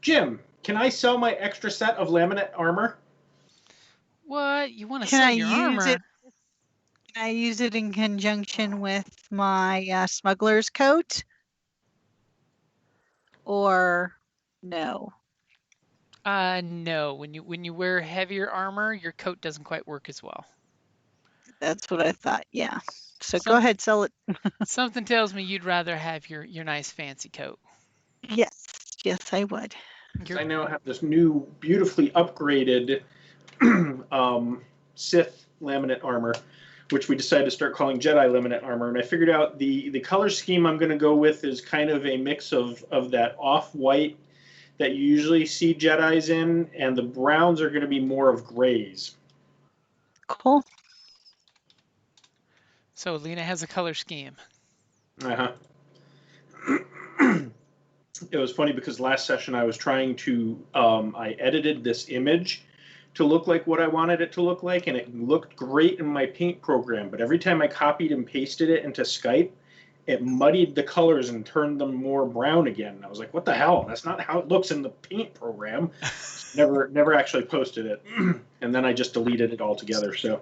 Jim, can I sell my extra set of laminate armor? What? You want to Can sell I your use armor? it? Can I use it in conjunction with my smuggler's coat? Or no? No. When you wear heavier armor, your coat doesn't quite work as well. That's what I thought. Yeah. So go ahead, sell it. Something tells me you'd rather have your nice fancy coat. Yes. Yes, I would. I now have this new, beautifully upgraded Sith laminate armor, which we decided to start calling Jedi laminate armor. And I figured out the color scheme I'm going to go with is kind of a mix of that off-white that you usually see Jedis in, and the browns are going to be more of grays. Cool. So Lena has a color scheme. Uh-huh. It was funny because last session I was trying to, I edited this image to look like what I wanted it to look like, and it looked great in my paint program, but every time I copied and pasted it into Skype, it muddied the colors and turned them more brown again. And I was like, what the hell? That's not how it looks in the paint program. Never actually posted it. And then I just deleted it altogether. So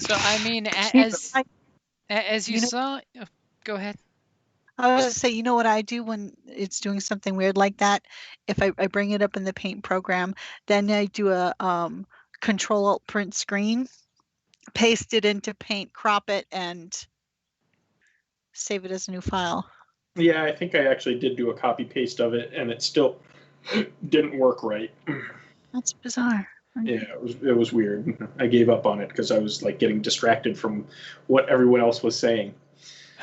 I mean, as you saw, go ahead. I was going to say, you know what I do when it's doing something weird like that? If I bring it up in the paint program, then I do a Control-Alt-Print screen, paste it into paint, crop it, and save it as a new file. Yeah, I think I actually did do a copy paste of it, and it still didn't work right. That's bizarre. Yeah, it was weird. I gave up on it because I was like getting distracted from what everyone else was saying.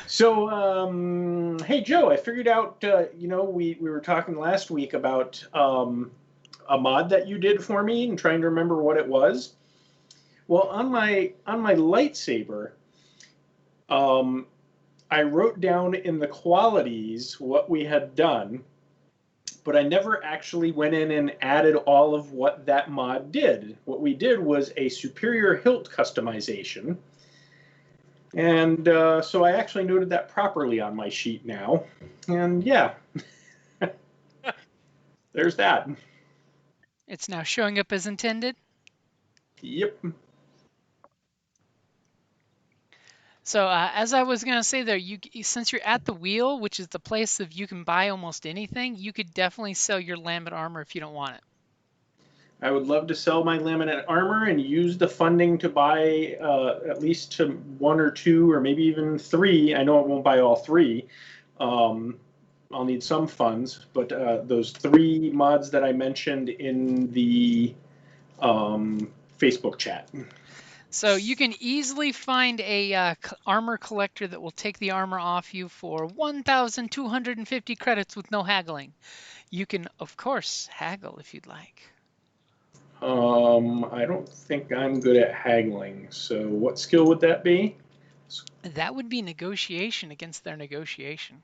So, hey Joe, I figured out. We were talking last week about a mod that you did for me, and trying to remember what it was. Well, on my lightsaber, I wrote down in the qualities what we had done, but I never actually went in and added all of what that mod did. What we did was a superior hilt customization. And so I actually noted that properly on my sheet now. And yeah, there's that. It's now showing up as intended? Yep. So as I was going to say there, since you're at the wheel, which is the place of you can buy almost anything, you could definitely sell your laminate armor if you don't want it. I would love to sell my laminate armor and use the funding to buy at least to one or two or maybe even three. I know it won't buy all three. I'll need some funds, but those three mods that I mentioned in the Facebook chat. So you can easily find a armor collector that will take the armor off you for 1,250 credits with no haggling. You can, of course, haggle if you'd like. I don't think I'm good at haggling. So what skill would that be? That would be negotiation against their negotiation.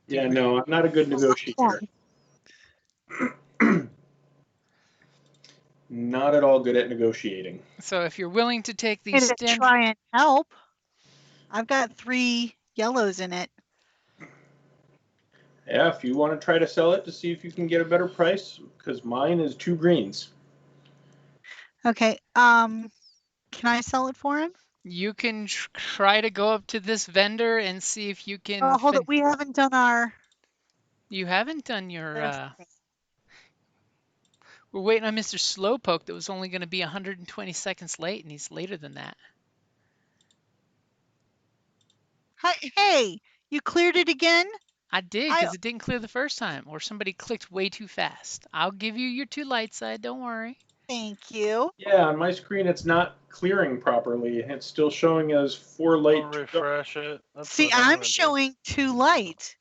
Yeah, no, I'm not a good negotiator. Not at all good at negotiating. So if you're willing to take these try and help. I've got 3 yellows in it. Yeah, if you want to try to sell it to see if you can get a better price, because mine is 2 greens. Okay. Can I sell it for him? You can try to go up to this vendor and see if you can. Oh, hold it. We haven't done our. You haven't done your. We're waiting on Mr. Slowpoke that was only going to be 120 seconds late, and he's later than that. Hey, you cleared it again? I did, because it didn't clear the first time, or somebody clicked way too fast. I'll give you your 2 light side, don't worry. Thank you. Yeah, on my screen it's not clearing properly. It's still showing as 4 light. I'll refresh it. See, I'm showing 2 light.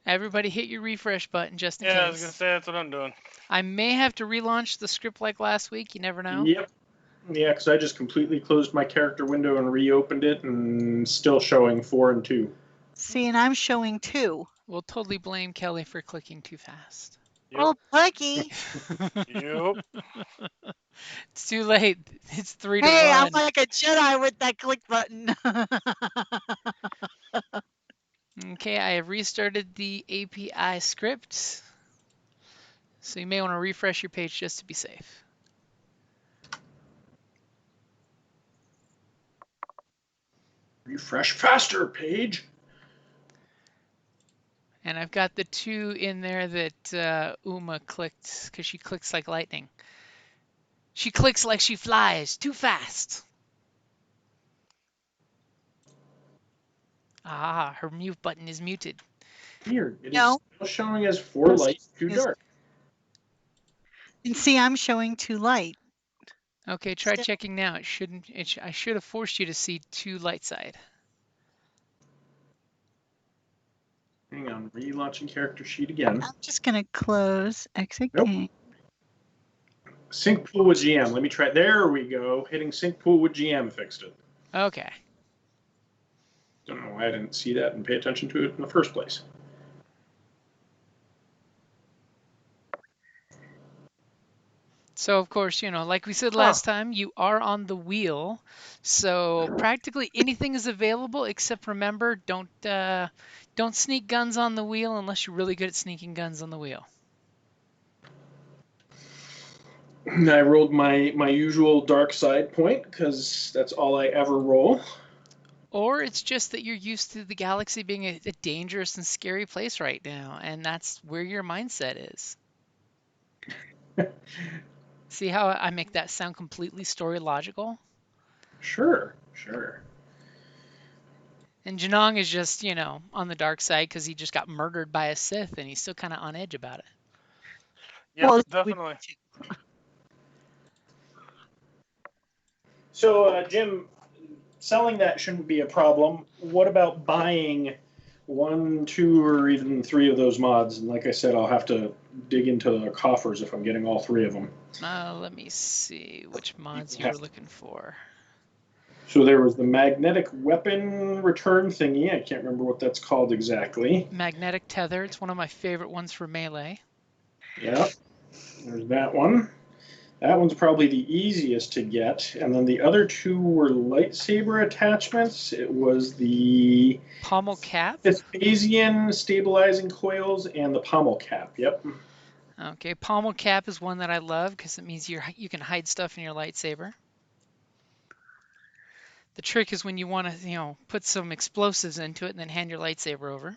Everybody hit your refresh button just in case. Yeah, I was going to say, that's what I'm doing. I may have to relaunch the script like last week. You never know. Yep. Yeah, because I just completely closed my character window and reopened it, and still showing 4 and 2. See, and I'm showing 2. We'll totally blame Kelly for clicking too fast. Yep. Oh, Peggy. Yep. It's too late. It's 3 to 1. Hey, I'm like a Jedi with that click button. Okay, I have restarted the API script. So you may want to refresh your page just to be safe. Refresh faster, Paige. And I've got the 2 in there that Uma clicked because she clicks like lightning. She clicks like she flies, too fast. Ah, her mute button is muted. Weird. It is No. still showing as 4 light, 2 dark. And see, I'm showing 2 light. Okay, try Still. checking now. It shouldn't. I should have forced you to see 2 light side. Hang on, relaunching character sheet again. I'm just going to close exit Nope. game. Sync pool with GM. Let me try. There we go. Hitting sync pool with GM fixed it. Okay. Don't know why I didn't see that and pay attention to it in the first place. So of course, like we said last time, you are on the wheel. So practically anything is available except remember, don't sneak guns on the wheel unless you're really good at sneaking guns on the wheel. I rolled my usual dark side point because that's all I ever roll. Or it's just that you're used to the galaxy being a dangerous and scary place right now, and that's where your mindset is. See how I make that sound completely story logical? Sure. And Janong is just, on the dark side because he just got murdered by a Sith and he's still kind of on edge about it. Yep, Well, definitely. So, Jim, selling that shouldn't be a problem. What about buying 1, 2, or even 3 of those mods? And like I said, I'll have to dig into the coffers if I'm getting all 3 of them. Let me see which mods you were looking for. So there was the magnetic weapon return thingy. I can't remember what that's called exactly. Magnetic tether. It's one of my favorite ones for melee. Yeah, there's that one. That one's probably the easiest to get. And then the other 2 were lightsaber attachments. It was the pommel cap, Vespasian stabilizing coils, and the pommel cap. Yep. Okay, pommel cap is one that I love because it means you can hide stuff in your lightsaber. The trick is when you want to, put some explosives into it and then hand your lightsaber over.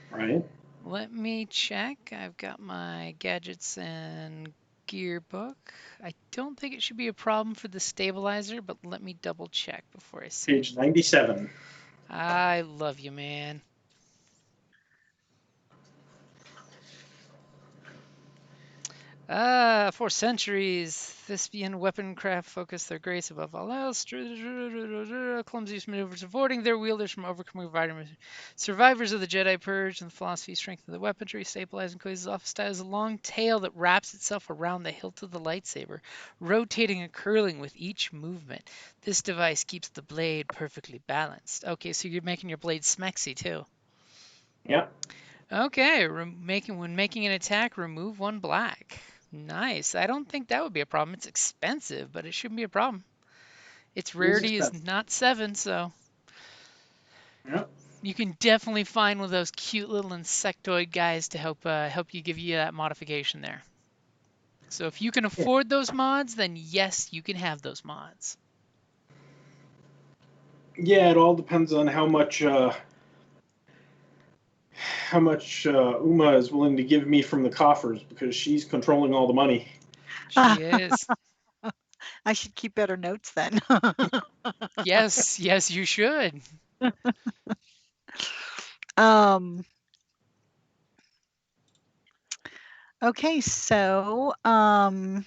Right. Let me check. I've got my gadgets and gear book. I don't think it should be a problem for the stabilizer, but let me double check before I say. Page 97. I love you, man. For centuries, Thespian weaponcraft focused their grace above all else. Clumsy maneuvers, avoiding their wielders from overcoming vitamins. Survivors of the Jedi Purge and the philosophy strengthen the weaponry. Stabilizing coils office has a long tail that wraps itself around the hilt of the lightsaber, rotating and curling with each movement. This device keeps the blade perfectly balanced. Okay, so you're making your blade smexy too. Yeah. Okay, when making an attack, remove 1 black. Nice. I don't think that would be a problem. It's expensive, but it shouldn't be a problem. Its rarity is not 7, so Yep. you can definitely find one of those cute little insectoid guys to help give you that modification there. So if you can afford those mods, then yes, you can have those mods. Yeah, it all depends on how much Uma is willing to give me from the coffers because she's controlling all the money. She is. I should keep better notes then. Yes, you should. Okay, so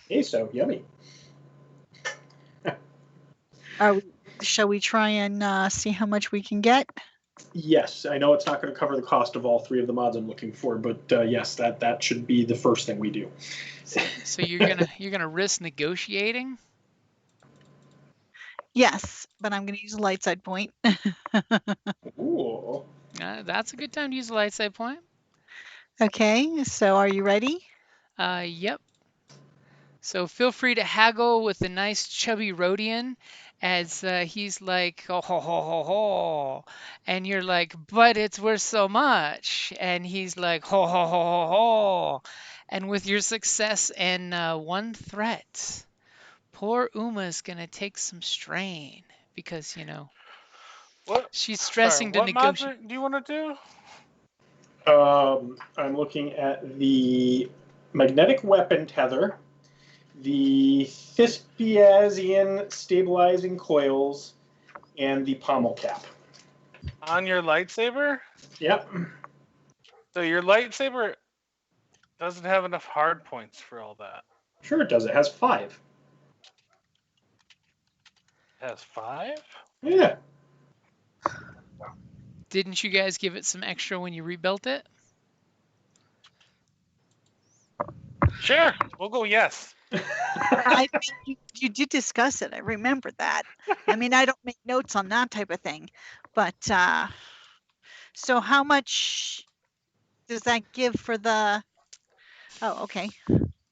Hey, so yummy. shall we try and see how much we can get? Yes, I know it's not going to cover the cost of all 3 of the mods I'm looking for, but yes, that should be the first thing we do. So you're gonna risk negotiating? Yes, but I'm going to use a light side point. Ooh. That's a good time to use a light side point. Okay, so are you ready? Yep. So feel free to haggle with the nice chubby Rhodian as he's like, ho, ho, ho, ho, ho. And you're like, but it's worth so much. And he's like, ho, ho, ho, ho, ho. And with your success and one threat, poor Uma's going to take some strain because, What? she's Sorry, stressing to what mods negotiate. do you want to do? I'm looking at the magnetic weapon tether, the Thespiasian stabilizing coils, and the pommel cap. On your lightsaber? Yep. So your lightsaber doesn't have enough hard points for all that. Sure it does. It has 5. It has 5? Yeah. Didn't you guys give it some extra when you rebuilt it? Sure, we'll go yes. I think you did discuss it. I remember that. I mean, I don't make notes on that type of thing, but so how much does that give for the? Oh, okay.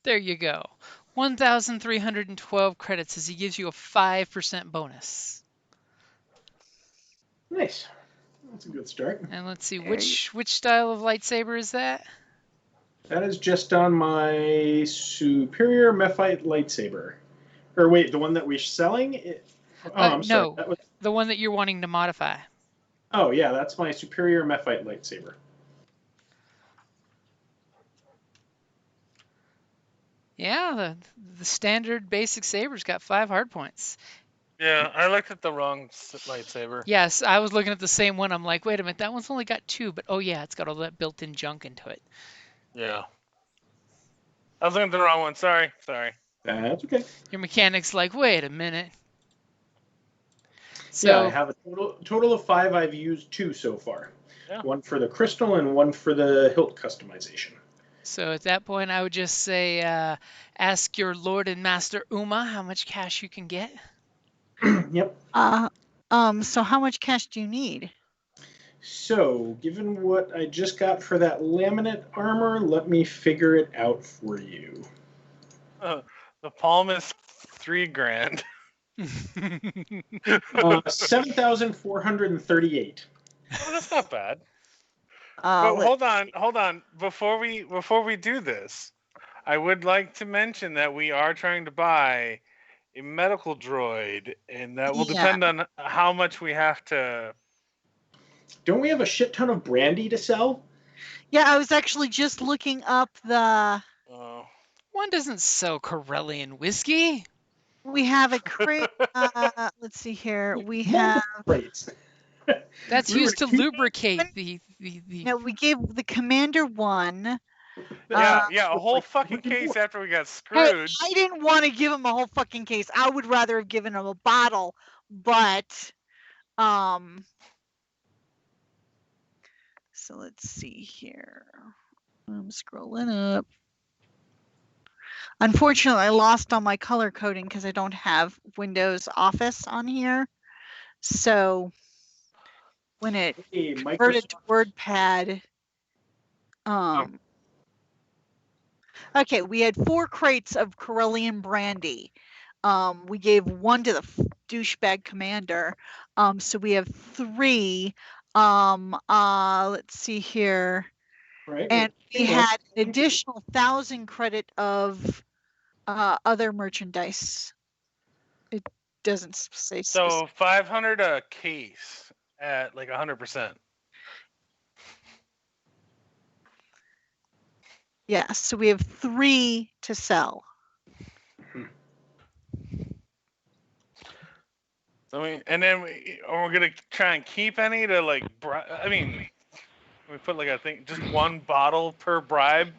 There you go. 1,312 credits as he gives you a 5% bonus. Nice. That's a good start. And let's see, There which style of lightsaber is that? That is just on my superior Mephite lightsaber. Or wait, the one that we're selling? I'm sorry. No, That was. the one that you're wanting to modify. Oh yeah, that's my superior Mephite lightsaber. Yeah, the standard basic saber's got 5 hard points. Yeah, I looked at the wrong lightsaber. Yes, I was looking at the same one. I'm like, wait a minute, that one's only got 2, but oh yeah, it's got all that built-in junk into it. Yeah. I was looking at the wrong one. Sorry. That's okay. Your mechanic's like, wait a minute. So, yeah, I have a total of 5. I've used 2 so far. Yeah. One for the crystal and one for the hilt customization. So at that point, I would just say, ask your Lord and Master Uma how much cash you can get. Yep. So how much cash do you need? So, given what I just got for that laminate armor, let me figure it out for you. The palm is $3,000. 7,438. Oh, that's not bad. But hold on. Before we do this, I would like to mention that we are trying to buy a medical droid, and that will depend on how much we have to. Don't we have a shit ton of brandy to sell? Yeah, I was actually just looking up the. One doesn't sell Corellian whiskey. We have a crate. Let's see here. We have. Crates. That's used to lubricate the. No, we gave the commander one. Yeah, a whole fucking case after we got screwed. Hey, I didn't want to give him a whole fucking case. I would rather have given him a bottle, but so let's see here. I'm scrolling up. Unfortunately, I lost all my color coding because I don't have Windows Office on here. So when it converted to WordPad, okay, we had 4 crates of Corellian brandy. We gave 1 to the douchebag commander. So we have 3. Let's see here. Right. And we had an additional 1,000 credit of other merchandise. It doesn't say. So 500 a case at like 100%. Yeah, so we have 3 to sell. And then we're gonna try and keep any to like. I mean, we put like just 1 bottle per bribe.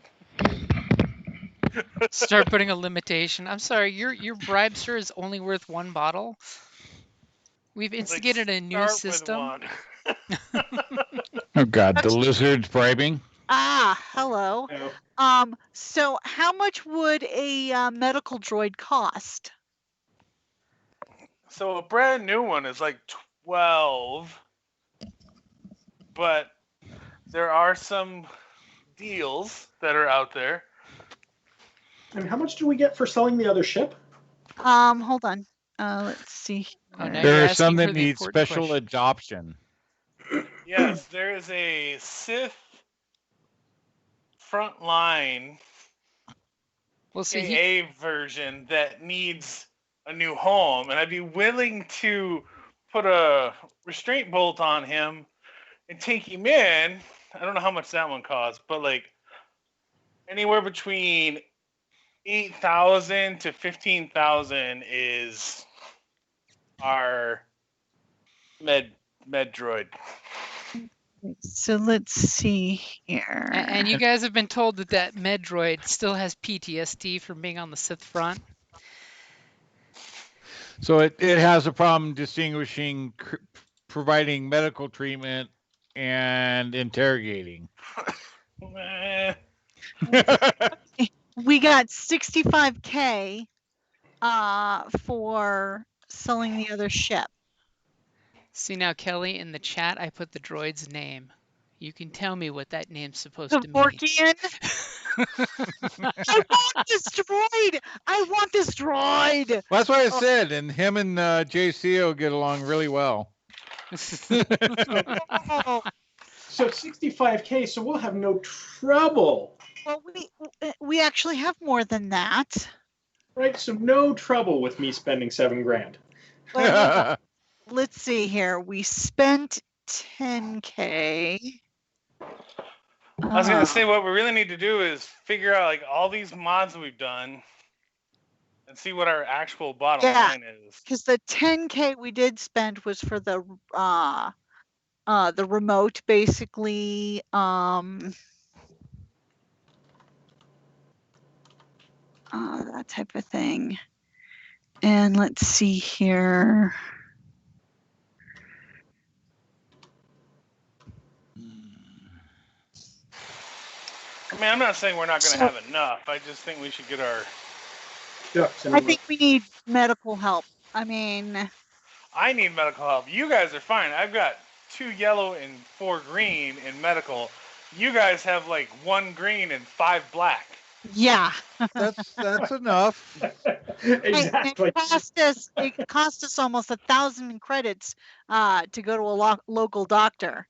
Start putting a limitation. I'm sorry, your bribe, sir, is only worth 1 bottle. We've instigated a new system. Oh God, the lizard's bribing. Hello. So how much would a medical droid cost? So a brand new one is like 12, but there are some deals that are out there. And how much do we get for selling the other ship? Hold on. Let's see. Oh, now here. you're There are asking some for that the need important special question. adoption. Yes, there is a Sith frontline Well, see, KA version that needs a new home, and I'd be willing to put a restraint bolt on him and take him in. I don't know how much that one costs, but like anywhere between 8,000 to 15,000 is our med droid. So let's see here. and you guys have been told that that med droid still has PTSD from being on the Sith front. So it has a problem distinguishing providing medical treatment and interrogating. We got 65K for selling the other ship. See now, Kelly, in the chat, I put the droid's name. You can tell me what that name's supposed to mean. Kevorkian. I want this droid. I want this droid. Well, that's what I said, and him and JCO get along really well. Oh, So 65K, so we'll have no trouble. well, we actually have more than that. Right, so no trouble with me spending $7,000. Well, let's see here. We spent 10K. I was gonna say what we really need to do is figure out like all these mods we've done and see what our actual bottom line is. Because the 10K we did spend was for the remote, basically. That type of thing. And let's see here. I mean, I'm not saying we're not going to have enough. I just think we should get our ducks in a I row. think we need medical help. I mean, I need medical help. You guys are fine. I've got 2 yellow and 4 green in medical. You guys have like 1 green and 5 black. yeah. That's enough. Exactly. It cost us almost 1,000 credits to go to a local doctor.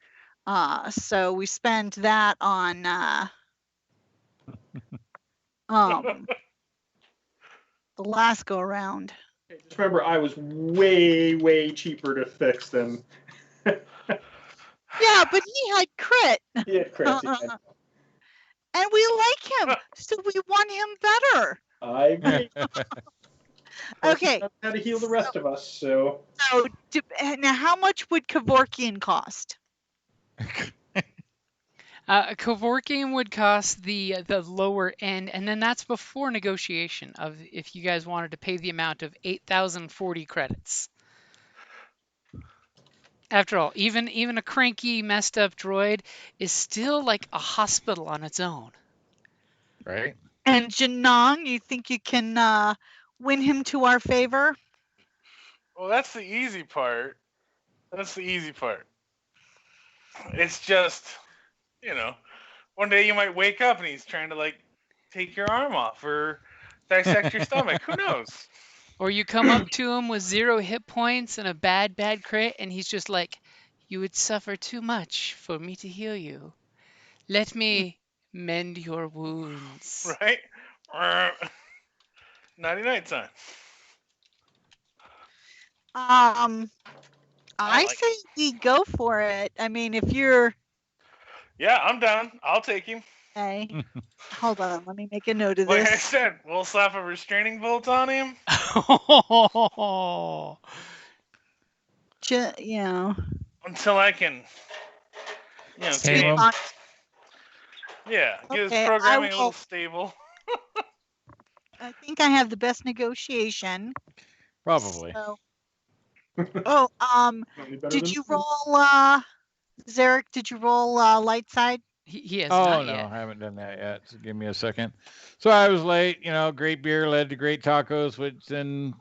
So we spent that on the last go around. Just remember, I was way, way cheaper to fix than. Yeah, but he had crit. Yeah, crazy. And we like him, so we want him better. I agree. Okay. How to heal the rest of us, so. So now, how much would Kevorkian cost? Kevorkian would cost the lower end, and then that's before negotiation of if you guys wanted to pay the amount of 8,040 credits. After all, even a cranky, messed up droid is still like a hospital on its own. Right. And Janong, you think you can win him to our favor? Well, that's the easy part. That's the easy part. It's just, you know, one day you might wake up and he's trying to like take your arm off or dissect your stomach. Who knows? Or you come up to him with 0 hit points and a bad crit, and he's just like, "You would suffer too much for me to heal you. Let me mend your wounds." Right? Nighty night time. I like say we go for it. I mean, if you're Yeah, I'm down. I'll take him. okay, hold on. Let me make a note of Like I this. said, we'll slap a restraining bolt on him. You know, Until I can, you know, Tame get, him. yeah, get Okay, his programming I a little will- stable. I think I have the best negotiation. Probably. So, oh, Any better did than you mine? roll, Zarek? Did you roll light side? He has Oh not no, yet. I haven't done that yet. So give me a second. So I was late. You know, great beer led to great tacos, which then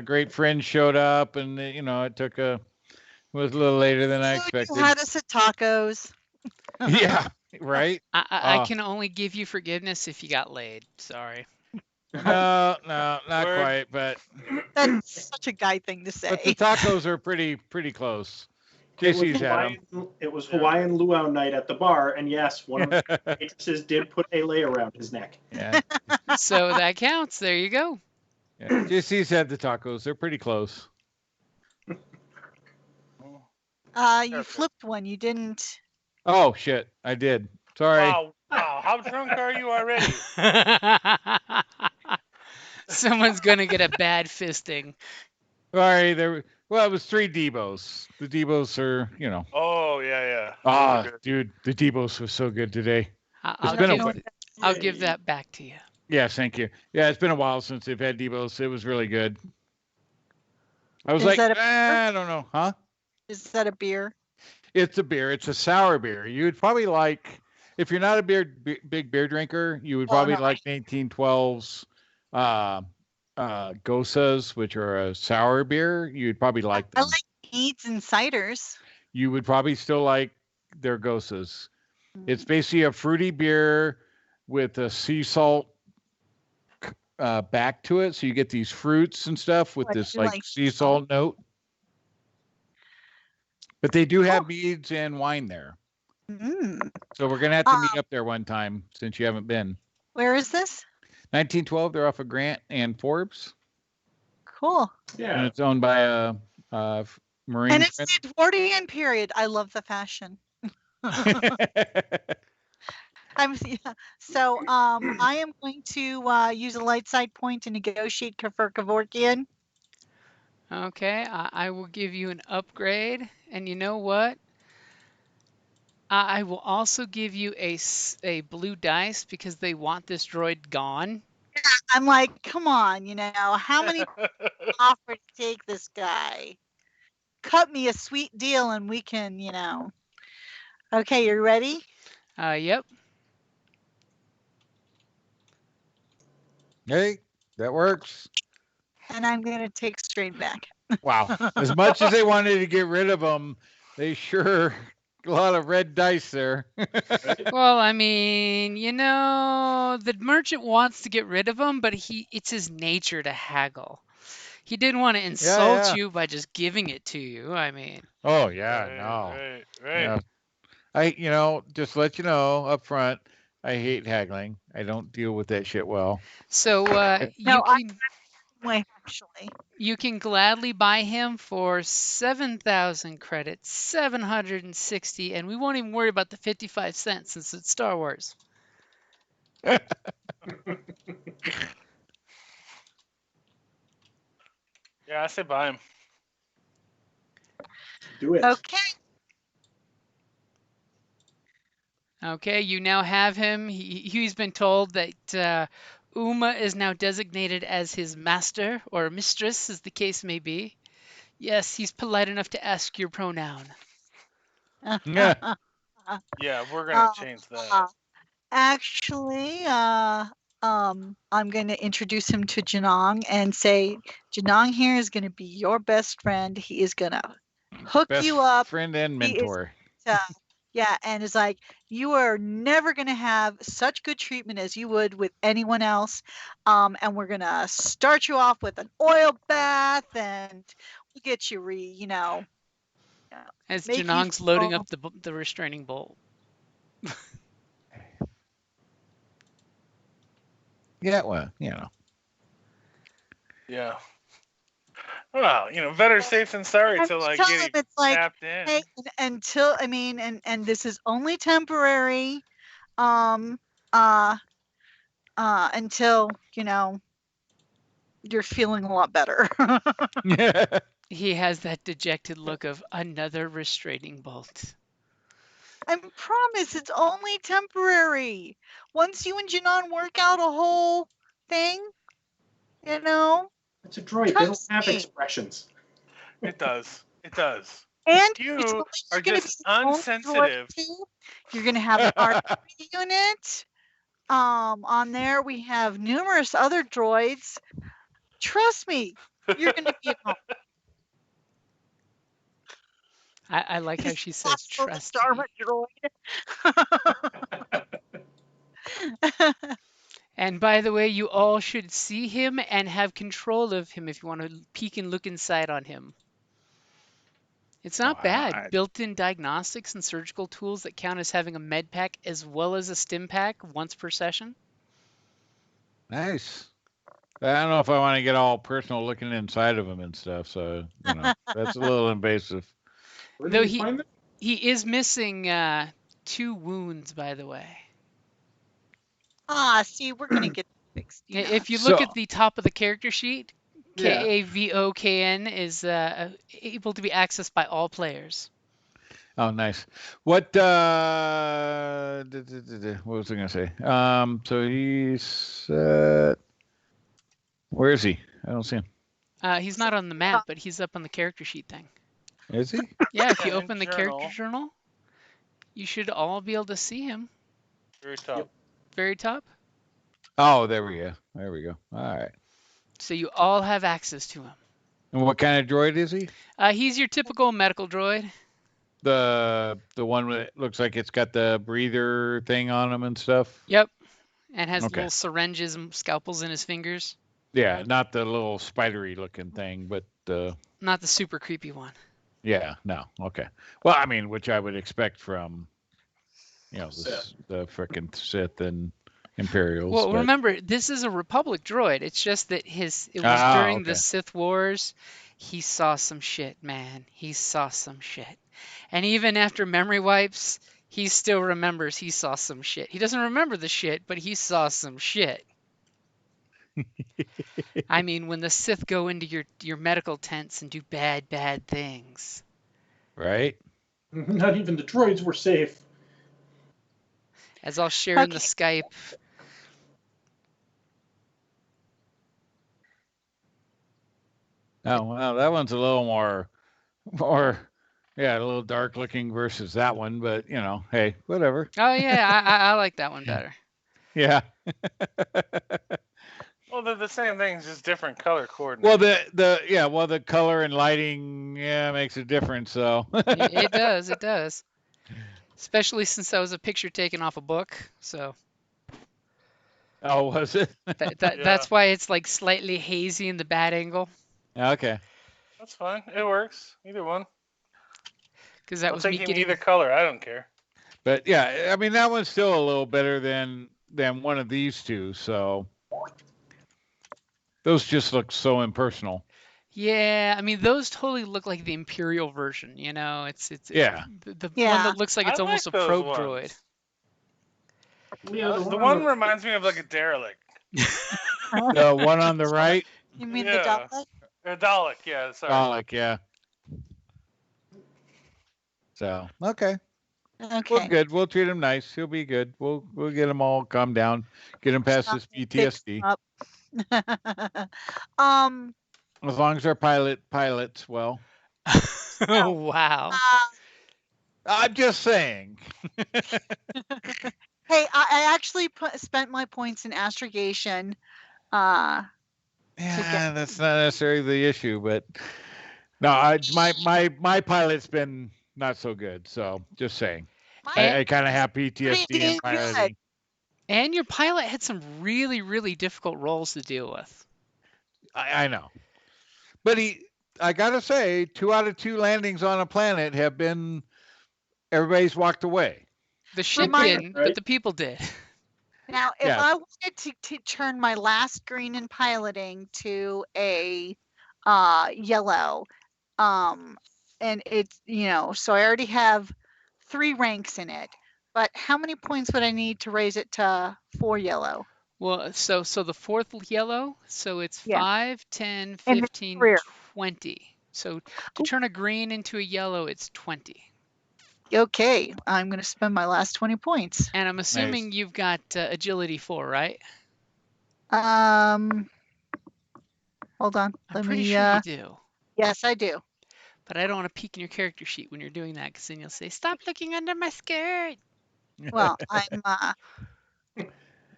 great friends showed up, and you know, it was a little later than I expected. You had us at tacos. Yeah, right. I can only give you forgiveness if you got laid. Sorry. No, not Word. quite, but That's such a guy thing to the say. tacos are pretty close. It was JC's had them. It was Yeah. Hawaiian luau night at the bar, and yes, one of the waitresses did put a lei around his neck. Yeah, So that counts. There you go. yeah. JC's had the tacos. They're pretty close. You Perfect. flipped one. You didn't. Oh shit, I did. Sorry. Wow, how drunk are you already? Someone's gonna get a bad fisting. Sorry. Well, it was 3 Debos. The Debos are, Oh yeah. Ah, Really good. dude, the Debos was so good today. I'll been a give, I'll give that back to you. Yes, thank you. Yeah, it's been a while since they've had Debos. It was really good. I was Is like, that a beer? I don't know, huh? Is that a beer? It's a beer. It's a sour beer. You would probably like, if you're not a big beer drinker, you would probably no. like 1912's Gosas, which are a sour beer. You'd probably like I them. like meads and ciders. You would probably still like their Gosas. It's basically a fruity beer with a sea salt back to it, so you get these fruits and stuff with I this do like like sea sea salt. salt note. But they do have meads and wine there, Mm. so we're gonna have to meet up there one time since you haven't been. Where is this? 1912. They're off of Grant and Forbes, Cool. and Yeah. it's owned by a Marine. And it's the Edwardian period. I love the fashion. So I am going to use a light side point to negotiate for Kevorkian. Okay, I will give you an upgrade, and you know what? I will also give you a blue dice because they want this droid gone. I'm like, come on, how many offer to take this guy? Cut me a sweet deal and we can, Okay, you ready? Yep. Hey, that works. And I'm going to take straight back. Wow. As much as they wanted to get rid of them, they sure a lot of red dice there. Well, I mean, the merchant wants to get rid of him, but it's his nature to haggle. He didn't want to insult you by just giving it to you. I mean. Oh yeah, no. Right. Yeah. I just let you know up front, I hate haggling. I don't deal with that shit well. So you can gladly buy him for 7,000 credits, 760, and we won't even worry about the 55 cents since it's Star Wars. Yeah, I say buy him. Do it. Okay. Okay, you now have him. He's been told that Uma is now designated as his master or mistress, as the case may be. Yes, he's polite enough to ask your pronoun. Yeah. Yeah, we're gonna change that. Actually, I'm going to introduce him to Janong and say, Janong here is going to be your best friend. He is going to hook Best you up. friend and mentor. And it's like, you are never going to have such good treatment as you would with anyone else. And we're going to start you off with an oil bath and we'll get you As Janong's loading up the restraining bolt. Yeah, well, Yeah. Well, better safe than sorry till I get it tapped in. Hey, until and this is only temporary, until you're feeling a lot better. He has that dejected look of another restraining bolt. I promise it's only temporary. Once you and Janon work out a whole thing, It's a droid. They don't have me. expressions. It does. And You are just unsensitive. You're going to have an RP unit. On there, we have numerous other droids. Trust me, you're going to be at home. I like how she says trust me. Droid. And by the way, you all should see him and have control of him if you want to peek and look inside on him. It's not bad. Built-in diagnostics and surgical tools that count as having a med pack as well as a stim pack once per session. Nice. I don't know if I want to get all personal looking inside of him and stuff, so that's a little invasive. Where Though did you find that? he is missing 2 wounds, by the way. See, we're gonna get fixed. If you look at the top of the character sheet, KAVOKN is able to be accessed by all players. Oh, nice. What was I gonna say? So he's where is he? I don't see him. He's not on the map, but he's up on the character sheet thing. Is he? Yeah, if you open the character journal, you should all be able to see him. Very top. Yep. Very top. Oh, there we go. There we go. All right. So you all have access to him. And what kind of droid is he? He's your typical medical droid. The one that looks like it's got the breather thing on him and stuff. Yep. And has little syringes and scalpels in his fingers. Yeah, not the little spidery looking thing, but not the super creepy one. Yeah, no. Okay. Well, I mean, which I would expect from the frickin' Sith and Imperials. Well, remember, this is a Republic droid. It's just that it was during the Sith Wars. He saw some shit, man. He saw some shit. And even after memory wipes, he still remembers he saw some shit. He doesn't remember the shit, but he saw some shit. I mean, when the Sith go into your medical tents and do bad things. Right? Not even the droids were safe. As I'll share in the Skype. Oh, well, that one's a little more, a little dark looking versus that one, but hey, whatever. Oh yeah, I like that one better. Yeah. Well, they're the same things, just different color coordinates. Well, the color and lighting, makes a difference. So it does. Especially since that was a picture taken off a book. So. Oh, was it? That's why it's like slightly hazy in the bad angle. Okay. That's fine. It works. Either one. Because that was me getting either color. I don't care. But yeah, I mean that one's still a little better than one of these two. So those just look so impersonal. Yeah, I mean those totally look like the Imperial version. It's yeah. The one that looks like it's almost a probe droid. Yeah, the one reminds me of like a derelict. The one on the right. You mean the Dalek? Dalek, yeah. Sorry. Dalek, yeah. So Okay. We're good. We'll treat him nice. He'll be good. We'll get him all calmed down. Get him past his PTSD. As long as our pilots well. Oh wow. I'm just saying. Hey, I actually spent my points in astrogation. Yeah, that's not necessarily the issue, but no, my pilot's been not so good. So just saying, I kind of have PTSD in piloting. And your pilot had some really, really difficult roles to deal with. I know, but I gotta say, 2 out of 2 landings on a planet have been everybody's walked away. The ship didn't, but the people did. Now, if I wanted to turn my last green in piloting to a yellow, and it's so I already have 3 ranks in it. But how many points would I need to raise it to 4 yellow? Well, so the 4th yellow, so it's 5, 10, 15, 20. So to turn a green into a yellow, it's 20. Okay, I'm going to spend my last 20 points. And I'm assuming you've got agility 4, right? Hold on. I'm pretty sure you do. Yes, I do. But I don't want to peek in your character sheet when you're doing that, because then you'll say, "Stop looking under my skirt." Well, I'm.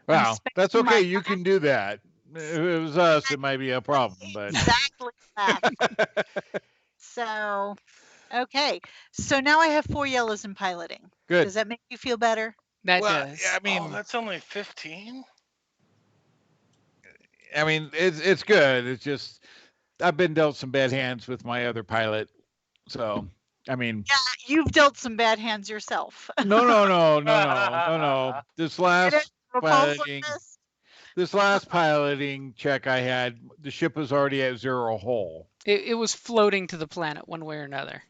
Wow, that's okay. You can do that. If it was us, it might be a problem, but exactly that. So, okay. So now I have 4 yellows in piloting. Good. Does that make you feel better? That does. I mean, that's only 15. I mean, it's good. It's just I've been dealt some bad hands with my other pilot, so I mean, You've dealt some bad hands yourself. no. This last Repulsive piloting, this? this last piloting check I had, the ship was already at 0 hull. It was floating to the planet one way or another.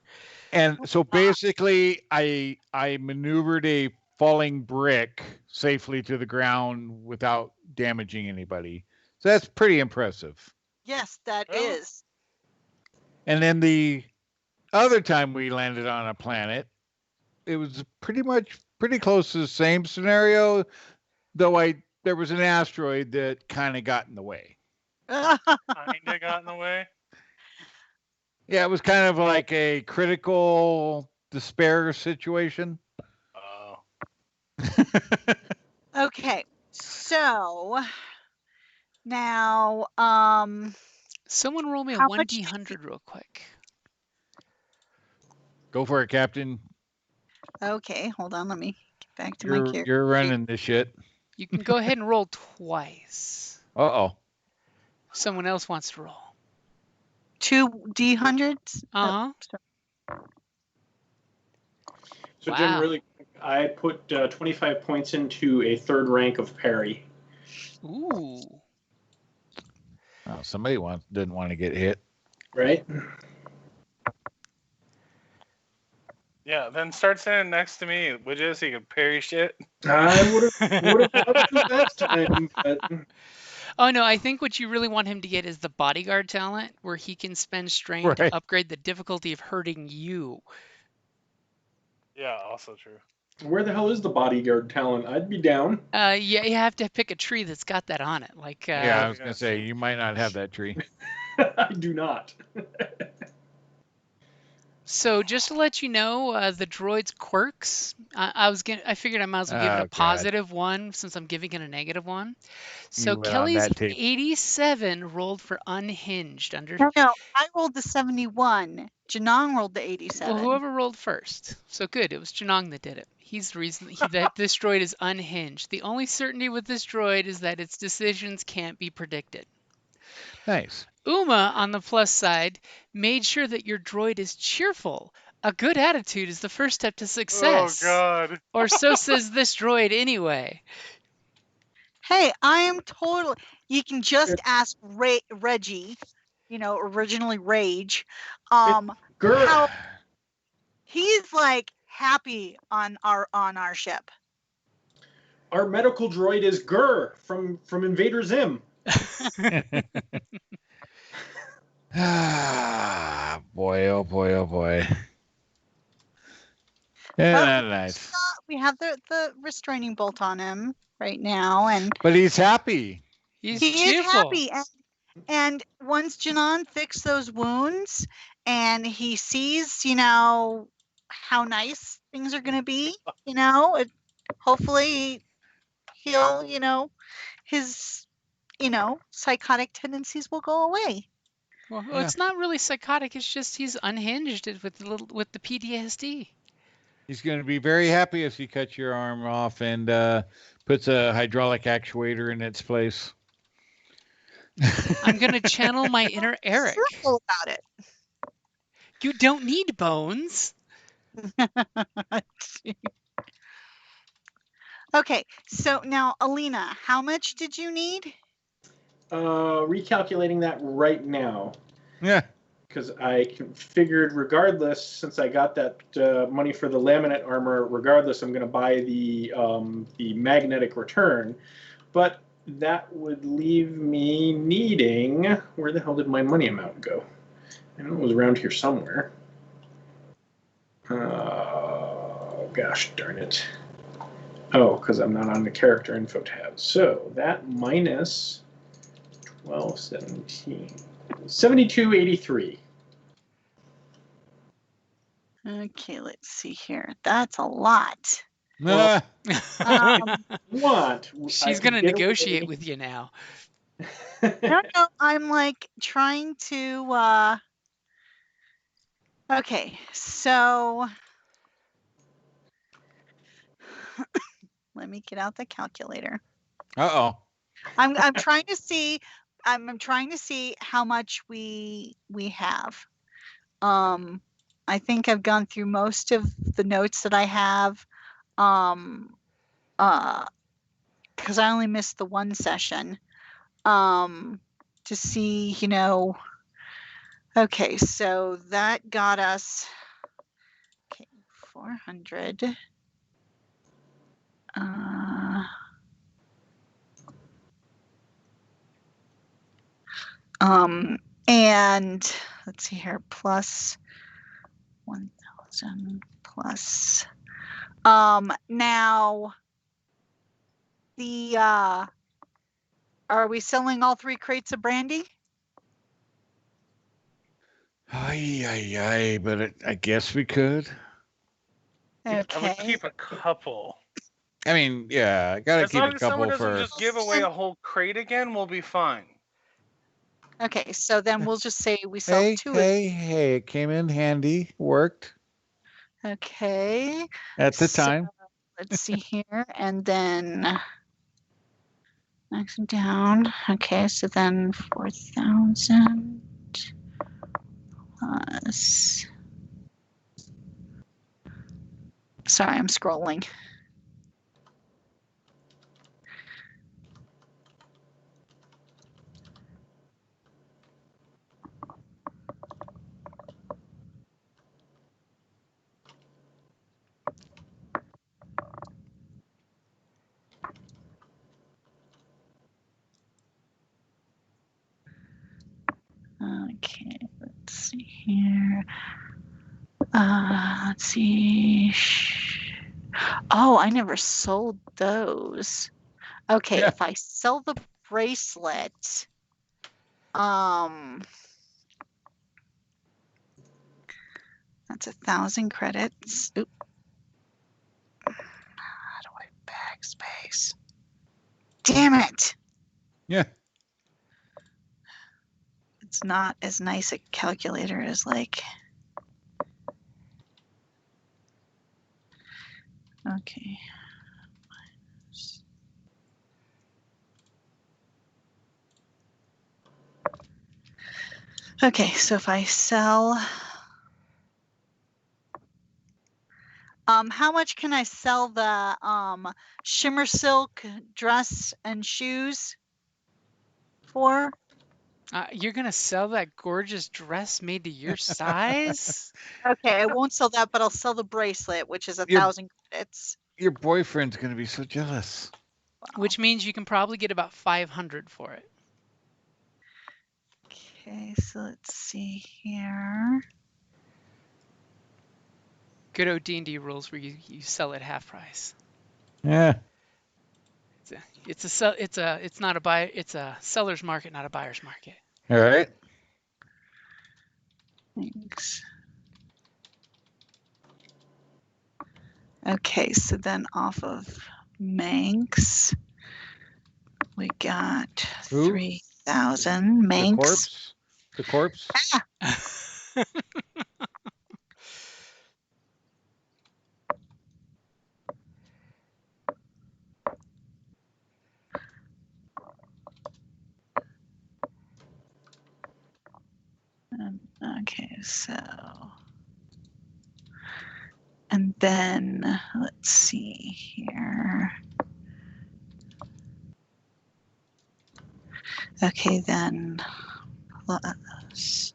And so basically, I maneuvered a falling brick safely to the ground without damaging anybody. So that's pretty impressive. Yes, that Well. is. And then the other time we landed on a planet, it was pretty close to the same scenario, though there was an asteroid that kind of got in the way. Kinda got in the way. Yeah, it was kind of like a critical despair situation. Oh. Okay, so now, Someone roll me a How much 1d100 real quick. Go for it, Captain. okay, hold on, let me get back to my character. You're running this shit. You can go ahead and roll twice. Uh-oh. Someone else wants to roll. 2 D100s? Uh-huh. So Jim, Wow. really, I put 25 points into a third rank of parry. Ooh. Oh, somebody didn't want to get hit. Right? Yeah, then start standing next to me, would you, so you can parry shit? I would have loved to last time, but Oh no, I think what you really want him to get is the bodyguard talent, where he can spend strain Right. to upgrade the difficulty of hurting you. Yeah, also true. where the hell is the bodyguard talent? I'd be down. Yeah, you have to pick a tree that's got that on it. Like, Yeah, I was going to say, you might not have that tree. I do not. So just to let you know, the droid's quirks, I figured I might as well give it Oh, a God. positive one since I'm giving it a negative one. So You went on Kelly's that tape. 87 rolled for unhinged. No, I rolled the 71. Janong rolled the 87. Well, whoever rolled first. So good, it was Janong that did it. He's the reason that this droid is unhinged. The only certainty with this droid is that its decisions can't be predicted. Nice. Uma, on the plus side, made sure that your droid is cheerful. A good attitude is the first step to success. Oh god. Or so says this droid anyway. Hey, I am totally. You can just ask Reggie, originally Rage. Girl, How he's like happy on our ship. our medical droid is Gur from Invader Zim. Ah, boy, oh boy, oh boy. Yeah, nice. We have the restraining bolt on him right now, and But he's happy. He's he cheerful. is happy. And once Janon fixed those wounds, and he sees, how nice things are going to be, hopefully he'll, his, psychotic tendencies will go away. Well, Yeah. it's not really psychotic. It's just he's unhinged with the PTSD. He's going to be very happy if you cut your arm off and puts a hydraulic actuator in its place. I'm going to channel my inner Eric. Circle about it. You don't need bones. Okay, so now Alina, how much did you need? Recalculating that right now. Yeah. Because I figured regardless, since I got that money for the laminate armor, regardless, I'm going to buy the magnetic return. But that would leave me needing... Where the hell did my money amount go? I know it was around here somewhere. Gosh darn it. Oh, because I'm not on the character info tab. So that minus 1217. 7283. Okay, let's see here. That's a lot. Well, Um, What? She's going to negotiate with you now. no, I'm like trying to. Okay, so let me get out the calculator. Uh-oh. I'm trying to see I'm trying to see how much we have. I think I've gone through most of the notes that I have. Because I only missed the one session. To see, okay, so that got us 400. And let's see here, plus 1,000 plus. Now the are we selling all 3 crates of brandy? Aye, but I guess we could. I would Okay. keep a couple. I mean, yeah, I gotta As keep long a as someone couple doesn't for. just give away a whole crate again, we'll be fine. Okay, so then we'll just say we sell Hey, 2 hey, it came in handy, worked Okay. at the So, time. let's see here, and then max it down. Okay, so then 4,000 plus. Sorry, I'm scrolling. Okay, let's see here. Let's see. Oh, I never sold those. Okay, Yeah. if I sell the bracelet, that's 1,000 credits. Oop. How do I backspace? Damn it! Yeah. It's not as nice a calculator as like. Okay. Okay, so if I sell, how much can I sell the shimmer silk dress and shoes for? You're gonna sell that gorgeous dress made to your size? Okay, I won't sell that, but I'll sell the bracelet, which is Your- 1,000 credits. Your boyfriend's gonna be so jealous. Wow. Which means you can probably get about 500 for it. Okay, so let's see here. Good old D&D rules where you sell at half price. Yeah. It's a seller's market, not a buyer's market. All right. Thanks. Okay, so then off of Manx, we got Who? 3,000. The Manx. corpse. The corpse. Okay, so. And then let's see here. Okay, then plus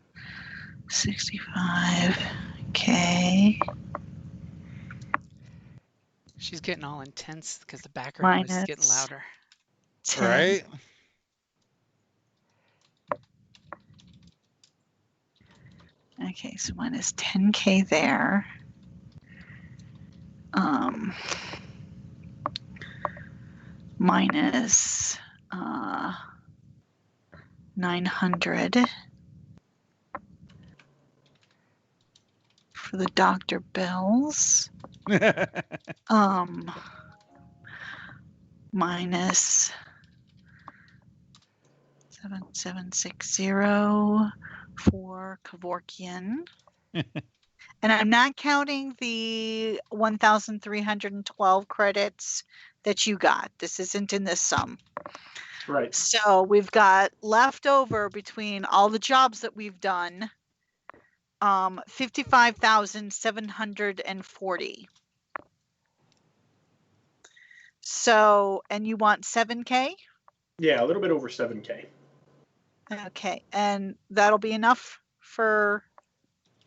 65. Okay. She's getting all intense because the background noise is getting Minus louder. 10. Right. Okay, so minus 10K there. Minus 900 for the doctor bills. Minus 7760 for Kevorkian. And I'm not counting the 1,312 credits that you got. This isn't in this sum. Right. So we've got left over between all the jobs that we've done, 55,740. So, and you want 7K? Yeah, a little bit over 7K. Okay, and that'll be enough for.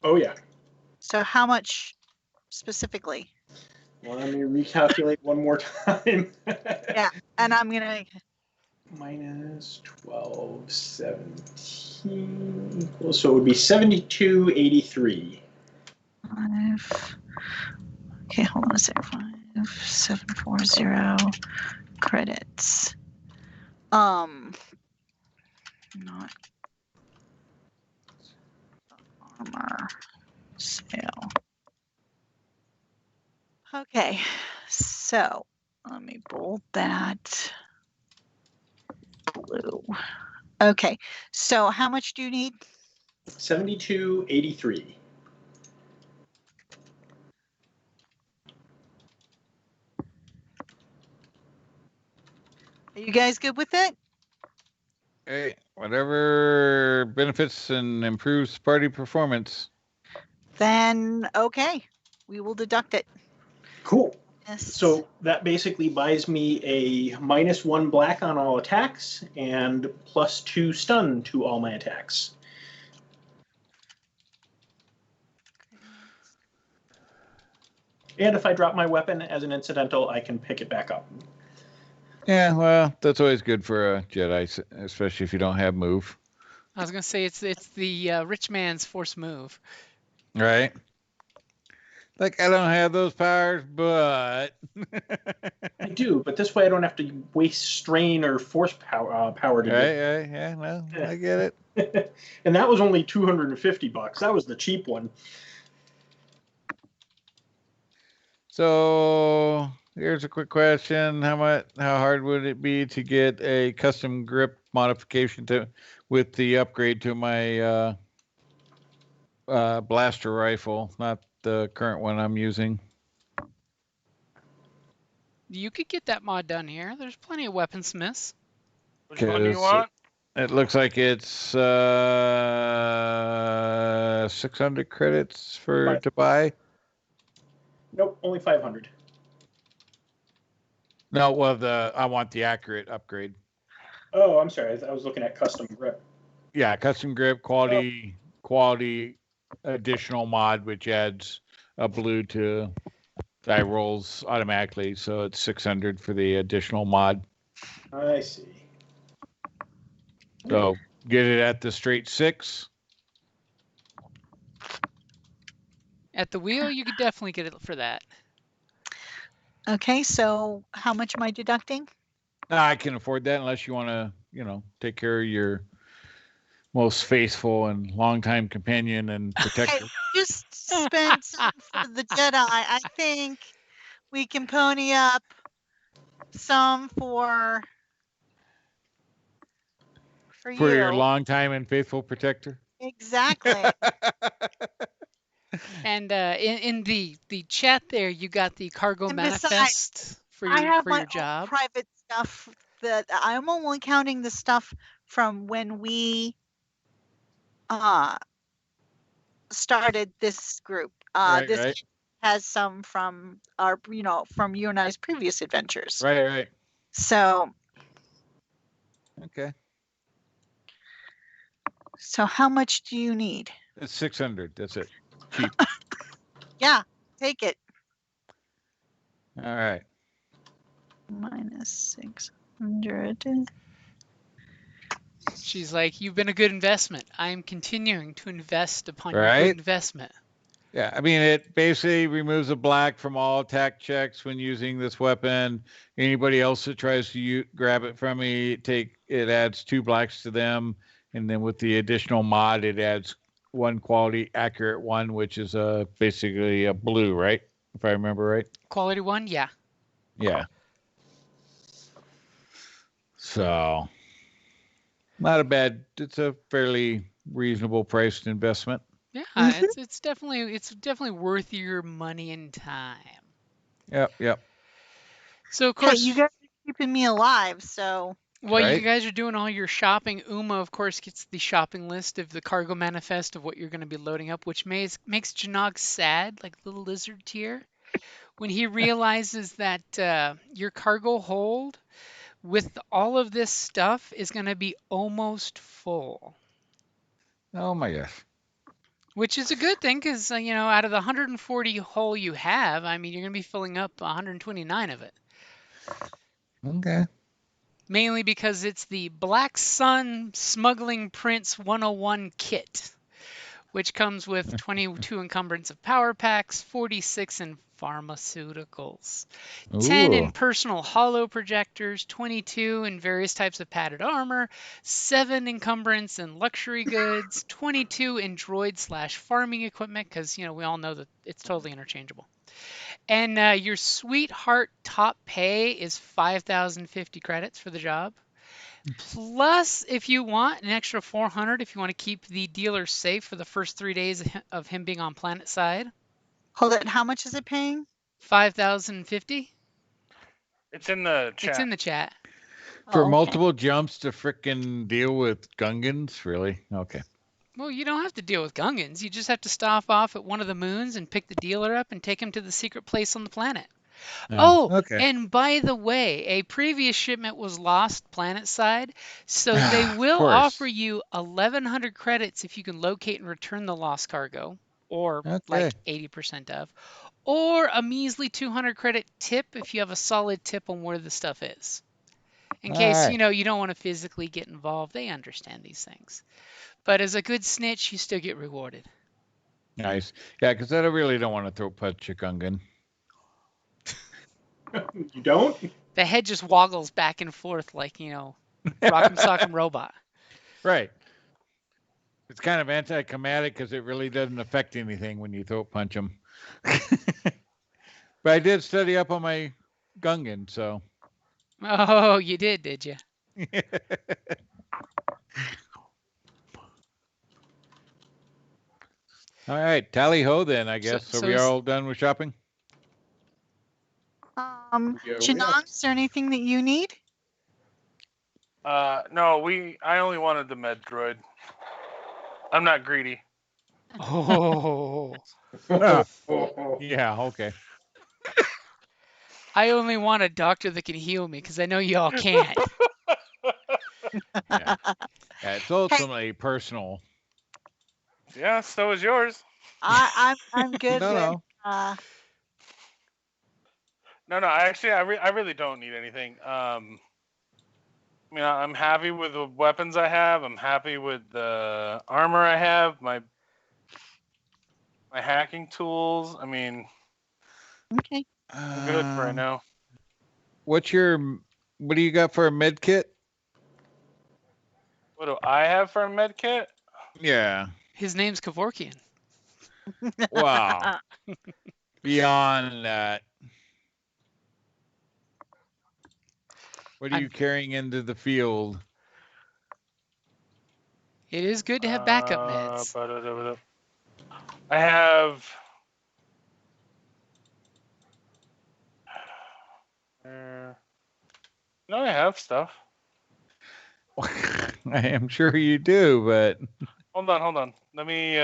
Oh yeah. So how much specifically? Well, let me recalculate one more time. Yeah, and I'm gonna. Minus 12, 17 equals, so it would be 7283. 5. Okay, hold on a sec. 5740 credits. Not armor sale. Okay, so let me bold that blue. Okay, so how much do you need? 7283. Are you guys good with it? Hey, whatever benefits and improves party performance. Then okay, we will deduct it. Cool. Yes. So that basically buys me a -1 black on all attacks and +2 stun to all my attacks. And if I drop my weapon as an incidental, I can pick it back up. Yeah, well, that's always good for a Jedi, especially if you don't have move. I was gonna say it's the rich man's force move. Right? Like, I don't have those powers, but... I do, but this way I don't have to waste strain or force power to right, yeah, no, I get it. And that was only $250. That was the cheap one. So here's a quick question: how hard would it be to get a custom grip modification with the upgrade to my blaster rifle, not the current one I'm using? You could get that mod done here. There's plenty of weaponsmiths. Which one do you want? It looks like it's 600 credits to buy. Nope, only 500. No, well, I want the accurate upgrade. Oh, I'm sorry. I was looking at custom grip. Yeah, custom grip quality additional mod, which adds a blue to die rolls automatically. So it's 600 for the additional mod. I see. So get it at the straight 6. At the wheel, you could definitely get it for that. Okay, so how much am I deducting? I can afford that unless you want to, take care of your most faithful and longtime companion and protector. Hey, just spend some for the Jedi. I think we can pony up some for you. Your longtime and faithful protector. Exactly. And in the chat there, you got the cargo And manifest for I have for my your job. own private stuff that I'm only counting the stuff from when we started this group. This has some from our, from you and I's previous adventures. Right. So. Okay. So how much do you need? It's 600. That's it. Cheap. Yeah, take it. All right. Minus 600. She's like, you've been a good investment. I am continuing to invest upon your Right? good investment. Yeah, I mean, it basically removes a black from all attack checks when using this weapon. Anybody else that tries to grab it from me, it adds 2 blacks to them. And then with the additional mod, it adds 1 quality accurate 1, which is basically a blue, right? If I remember right. Quality 1, yeah. Yeah. So, it's a fairly reasonable priced investment. Yeah, it's definitely worth your money and time. Yep. So of course, you guys are keeping me alive, so While you Right. guys are doing all your shopping, Uma, of course, gets the shopping list of the cargo manifest of what you're going to be loading up, which makes Jannog sad, like little lizard tear, when he realizes that your cargo hold with all of this stuff is going to be almost full. Oh my gosh. Which is a good thing because, out of the 140 hull you have, I mean, you're going to be filling up 129 of it. Okay. Mainly because it's the Black Sun Smuggling Prince 101 kit, which comes with 22 encumbrance of power packs, 46 in pharmaceuticals, 10 in Ooh. personal hollow projectors, 22 in various types of padded armor, 7 encumbrance in luxury goods, 22 in droid/farming equipment, because, we all know that it's totally interchangeable. And your sweetheart top pay is 5,050 credits for the job. Plus, if you want, an extra 400 if you want to keep the dealer safe for the first 3 days of him being on planet side. Hold it. How much is it paying? 5,050. It's in the chat. It's in the chat. For okay. multiple jumps to frickin' deal with Gungans? Really? Okay. Well, you don't have to deal with Gungans. You just have to stop off at one of the moons and pick the dealer up and take him to the secret place on the planet. Oh, okay. and by the way, a previous shipment was lost planet side, so they Of will course. offer you 1,100 credits if you can locate and return the lost cargo, or Okay. like 80% of, or a measly 200 credit tip if you have a solid tip on where the stuff is. In All case, right. you don't want to physically get involved, they understand these things. But as a good snitch, you still get rewarded. Nice. Yeah, because I really don't want to throw punch a Gungan. You don't? The head just woggles back and forth like, Rock'em Sock'em Robot. Right. It's kind of anticlimactic because it really doesn't affect anything when you throat punch them. But I did study up on my Gungan, so. Oh, you did you? All right, tally ho then, I guess. so So we is- are all done with shopping? Yeah, we are. Janong, is there anything that you need? No, I only wanted the med droid. I'm not greedy. Oh, Yeah, okay. I only want a doctor that can heal me because I know y'all can't. Yeah, it's ultimately personal. Yeah, so is yours. I'm good with. No. No, actually, I really don't need anything. I mean, I'm happy with the weapons I have. I'm happy with the armor I have. My hacking tools. I mean, Okay. I'm good for right now. What do you got for a med kit? What do I have for a med kit? Yeah. His name's Kevorkian. Wow. Beyond that, what are you carrying into the field? It is good to have backup meds. I have. No, I have stuff. I am sure you do, but Hold on. Let me.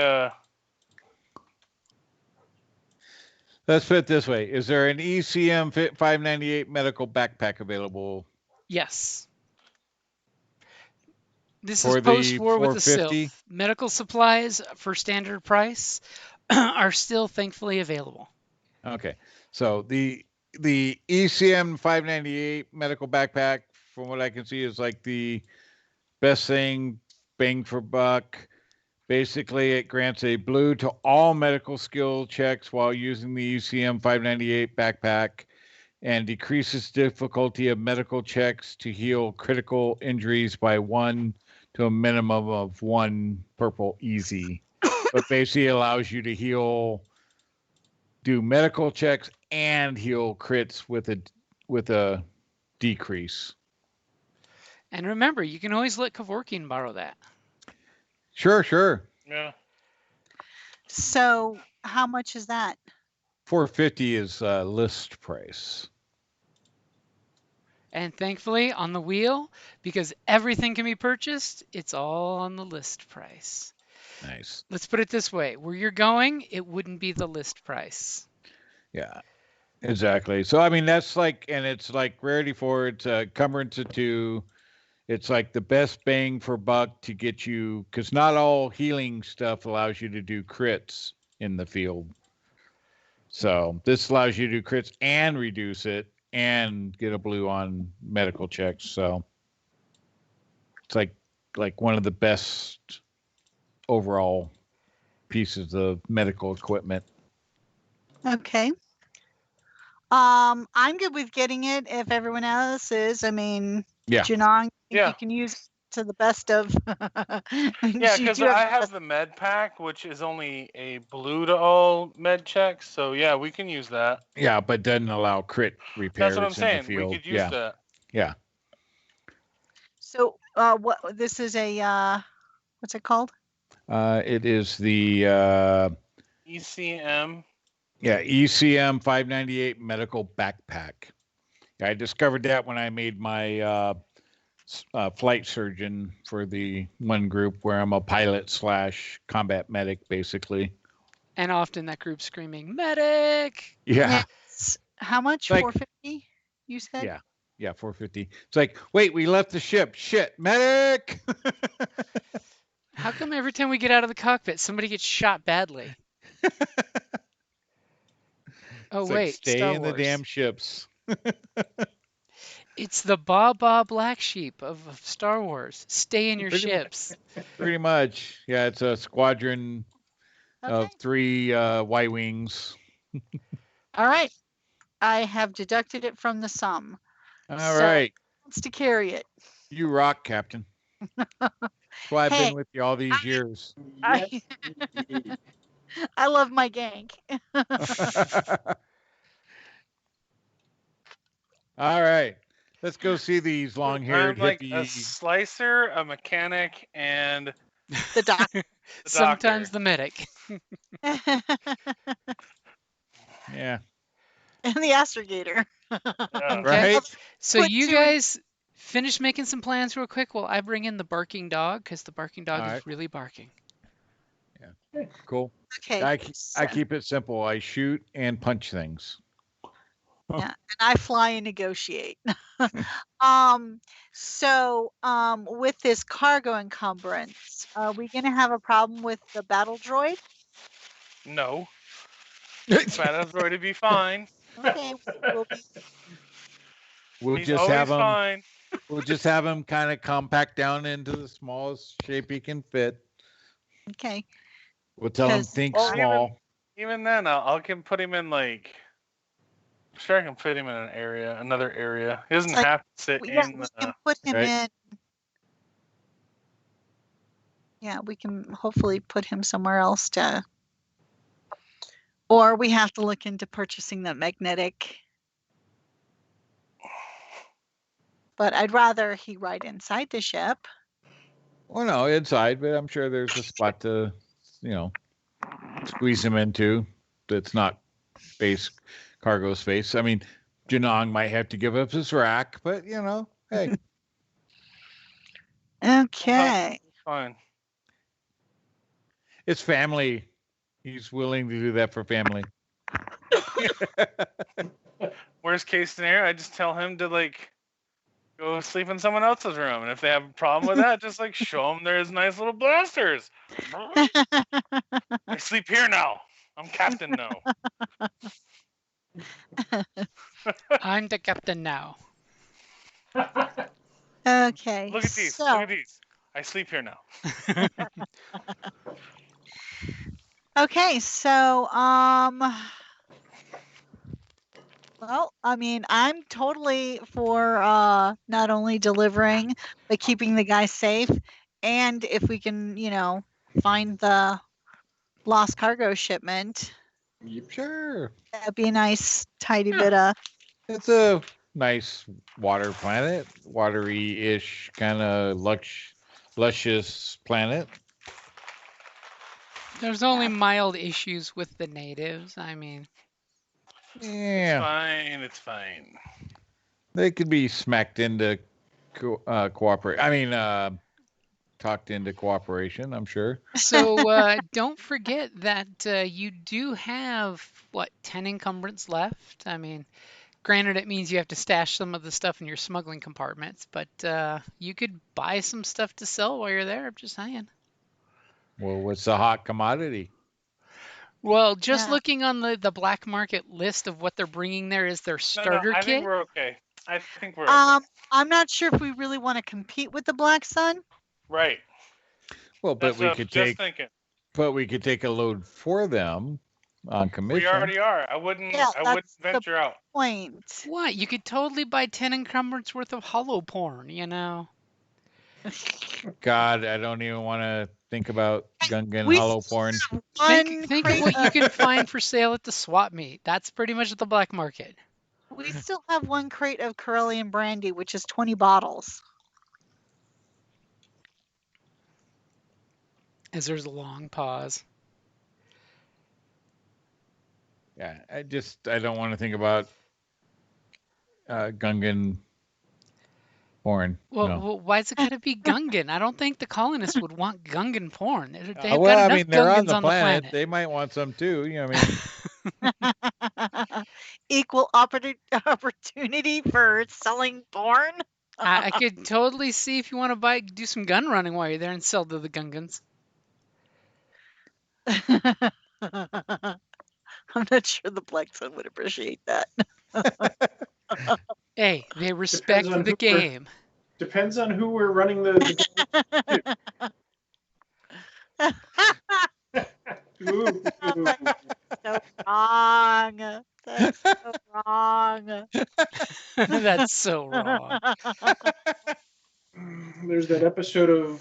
let's put it this way: is there an ECM 598 medical backpack available? Yes. This For is the post-war with the 450? Sylph. Medical supplies for standard price are still thankfully available. Okay, so the ECM 598 medical backpack, from what I can see, is like the best thing, bang for buck. Basically, it grants a blue to all medical skill checks while using the ECM 598 backpack and decreases difficulty of medical checks to heal critical injuries by 1 to a minimum of 1 purple easy. But basically allows you to do medical checks and heal crits with a decrease. And remember, you can always let Kevorkian borrow that. Sure. Yeah. So how much is that? 450 is list price. And thankfully, on the wheel, because everything can be purchased, it's all on the list price. Nice. Let's put it this way, where you're going, it wouldn't be the list price. Yeah. Exactly. So I mean that's like, and it's like Rarity 4, it's Cumbrance of 2. It's like the best bang for buck to get you, because not all healing stuff allows you to do crits in the field. So this allows you to do crits and reduce it and get a blue on medical checks. So it's like one of the best overall pieces of medical equipment. Okay. I'm good with getting it if everyone else is. I mean, Yeah. Janong, Yeah. you can use to the best of. Yeah, because I have the med pack, which is only a blue to all med checks. So yeah, we can use that. Yeah, but doesn't allow crit repairs. That's what I'm in saying. the field. We could use that. Yeah. So, what this is a what's it called? It is the ECM. Yeah, ECM 598 medical backpack. I discovered that when I made my flight surgeon for the one group where I'm a pilot / combat medic, basically. And often that group screaming, medic! Yeah. Yes. How much? Like- 450, you said? Yeah. Yeah, 450. It's like, wait, we left the ship. Shit, medic! How come every time we get out of the cockpit, somebody gets shot badly? Oh, It's wait, like, stay Star in Wars. the damn ships. It's the Ba Black Sheep of Star Wars. Stay in your Pretty much. ships. Pretty much. Yeah, it's a squadron Okay. of 3 Y-Wings. All right. I have deducted it from the sum. All So- right. Wants to carry it. You rock, Captain. That's why I've Hey, been with you all these years. Yes, indeed. I love my gank. All right. Let's go see these long-haired I'm like hippie. a slicer, a mechanic, and The doc. the Sometimes doctor. the medic. Yeah. And the astrogator. Yeah. Right? So Put you two in- guys finish making some plans real quick while I bring in the barking dog, because the barking dog All is right. really barking. Cool. Okay. I so- keep it simple. I shoot and punch things. and I fly and negotiate. With this cargo encumbrance, are we gonna have a problem with the battle droid? No. Expand droid to be fine. Okay, we'll be We'll He's just always have him. fine. We'll just have him kind of compact down into the smallest shape he can fit. okay. We'll tell him 'Cause- think Well, small. Even then, I can put him in like. I'm sure I can fit him in another area. He doesn't It's like- have to sit Yeah, in we the. can put him right. in. Yeah, we can hopefully put him somewhere else to. Or we have to look into purchasing the magnetic. But I'd rather he ride inside the ship. Well, no, inside, but I'm sure there's a spot to, squeeze him into that's not base cargo space. I mean, Janong might have to give up his rack, but hey. Okay. Fine. It's family. He's willing to do that for family. Worst case scenario, I just tell him to go sleep in someone else's room, and if they have a problem with that, just show them there's nice little blasters. I sleep here now. I'm captain now. I'm the captain now. Okay. Look at these. So, Look at these. I sleep here now. okay, so well, I mean, I'm totally for not only delivering but keeping the guy safe, and if we can, find the lost cargo shipment, Sure. that'd be a nice tidy Yeah. bit of. It's a nice water planet, watery-ish kind of luscious planet. There's only mild issues with the natives. I mean, It's Yeah. fine. It's fine. They could be smacked into cooperate. I mean, talked into cooperation, I'm sure. So don't forget that you do have, what, 10 encumbrance left? I mean, granted, it means you have to stash some of the stuff in your smuggling compartments, but you could buy some stuff to sell while you're there. I'm just saying. Well, what's the hot commodity? Well, just Yeah. looking on the black market list of what they're bringing there is their No, starter I kit. think we're okay. I think we're okay. I'm not sure if we really want to compete with the Black Sun. Right. Well, but That's we what I could was just take, thinking. but we could take a load for them on commission. We already are. I wouldn't. Yeah, I wouldn't that's the venture out. point. What? You could totally buy 10 encumbrance worth of hollow porn, you know? God, I don't even want to think about Gungan We hollow porn. Think of crate what you can find for sale at the swap meet. That's pretty much the black market. We still have one crate of Corellian brandy, which is 20 bottles. As there's a long pause. Yeah, I don't want to think about Gungan porn. Well, No. why's it gotta be Gungan? I don't think the colonists would want Gungan porn. They've got Well, I enough mean, they're on Gungans the on the planet. planet. They might want some too. You know, I mean, Equal opportunity for selling porn. I could totally see if you want to do some gun running while you're there and sell to the Gungans. I'm not sure the Black Sun would appreciate that. Hey, they respect on the who game. Depends on who we're running the Ooh. So wrong. That's so wrong. That's so wrong. There's that episode of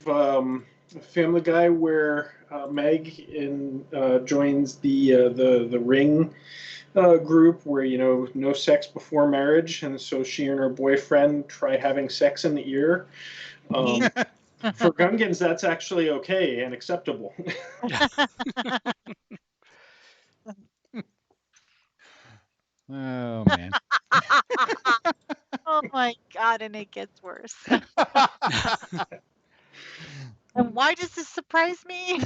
Family Guy where Meg joins the ring group where no sex before marriage, and so she and her boyfriend try having sex in the ear. For Gungans, that's actually okay and acceptable. oh man. Oh my God, and it gets worse. And why does this surprise me?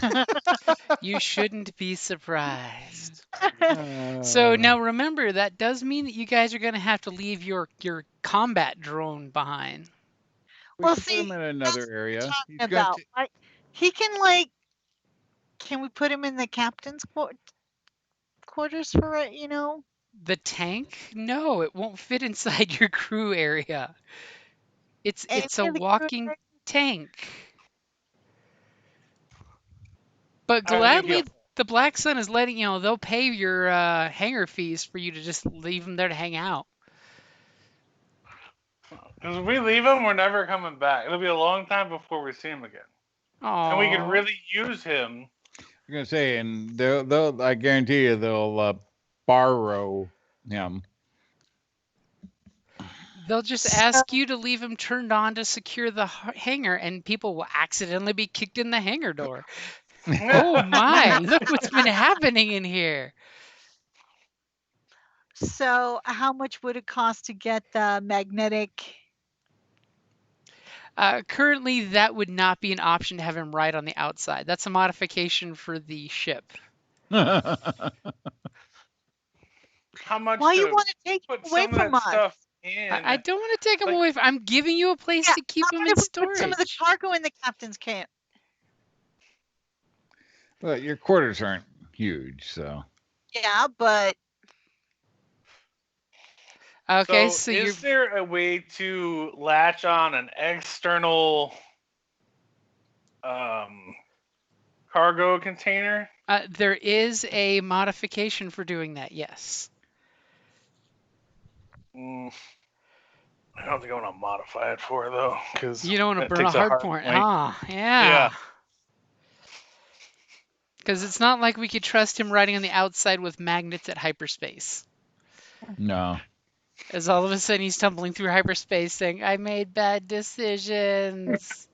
You shouldn't be surprised. So now remember, that does mean that you guys are going to have to leave your combat drone behind. We should put him in another area. He's got he can can we put him in the captain's quarters for it, The tank? No, it won't fit inside your crew area. It's a walking tank. But gladly, the Black Sun is letting they'll pay your hangar fees for you to just leave them there to hang out. Because if we leave him, we're never coming back. It'll be a long time before we see him again. Aww. And we could really use him. I'm gonna say, and they'll I guarantee you they'll borrow him. They'll just ask you to leave him turned on to secure the hangar, and people will accidentally be kicked in the hangar door. Oh my, look what's been happening in here. So how much would it cost to get the magnetic? Currently, that would not be an option to have him ride on the outside. That's a modification for the ship. How much? Why you want to take him away from us? Stuff in? I don't want to take him away. I'm giving you a place to keep him in storage. Put some of the cargo in the captain's camp. Well, your quarters aren't huge, so. Yeah, but. Okay, so is there a way to latch on an external cargo container? There is a modification for doing that, yes. I don't think I want to modify it for it, though. Because you don't want to burn a hard point. Ah, yeah. Because it's not like we could trust him riding on the outside with magnets at hyperspace. No. As all of a sudden he's tumbling through hyperspace saying, I made bad decisions.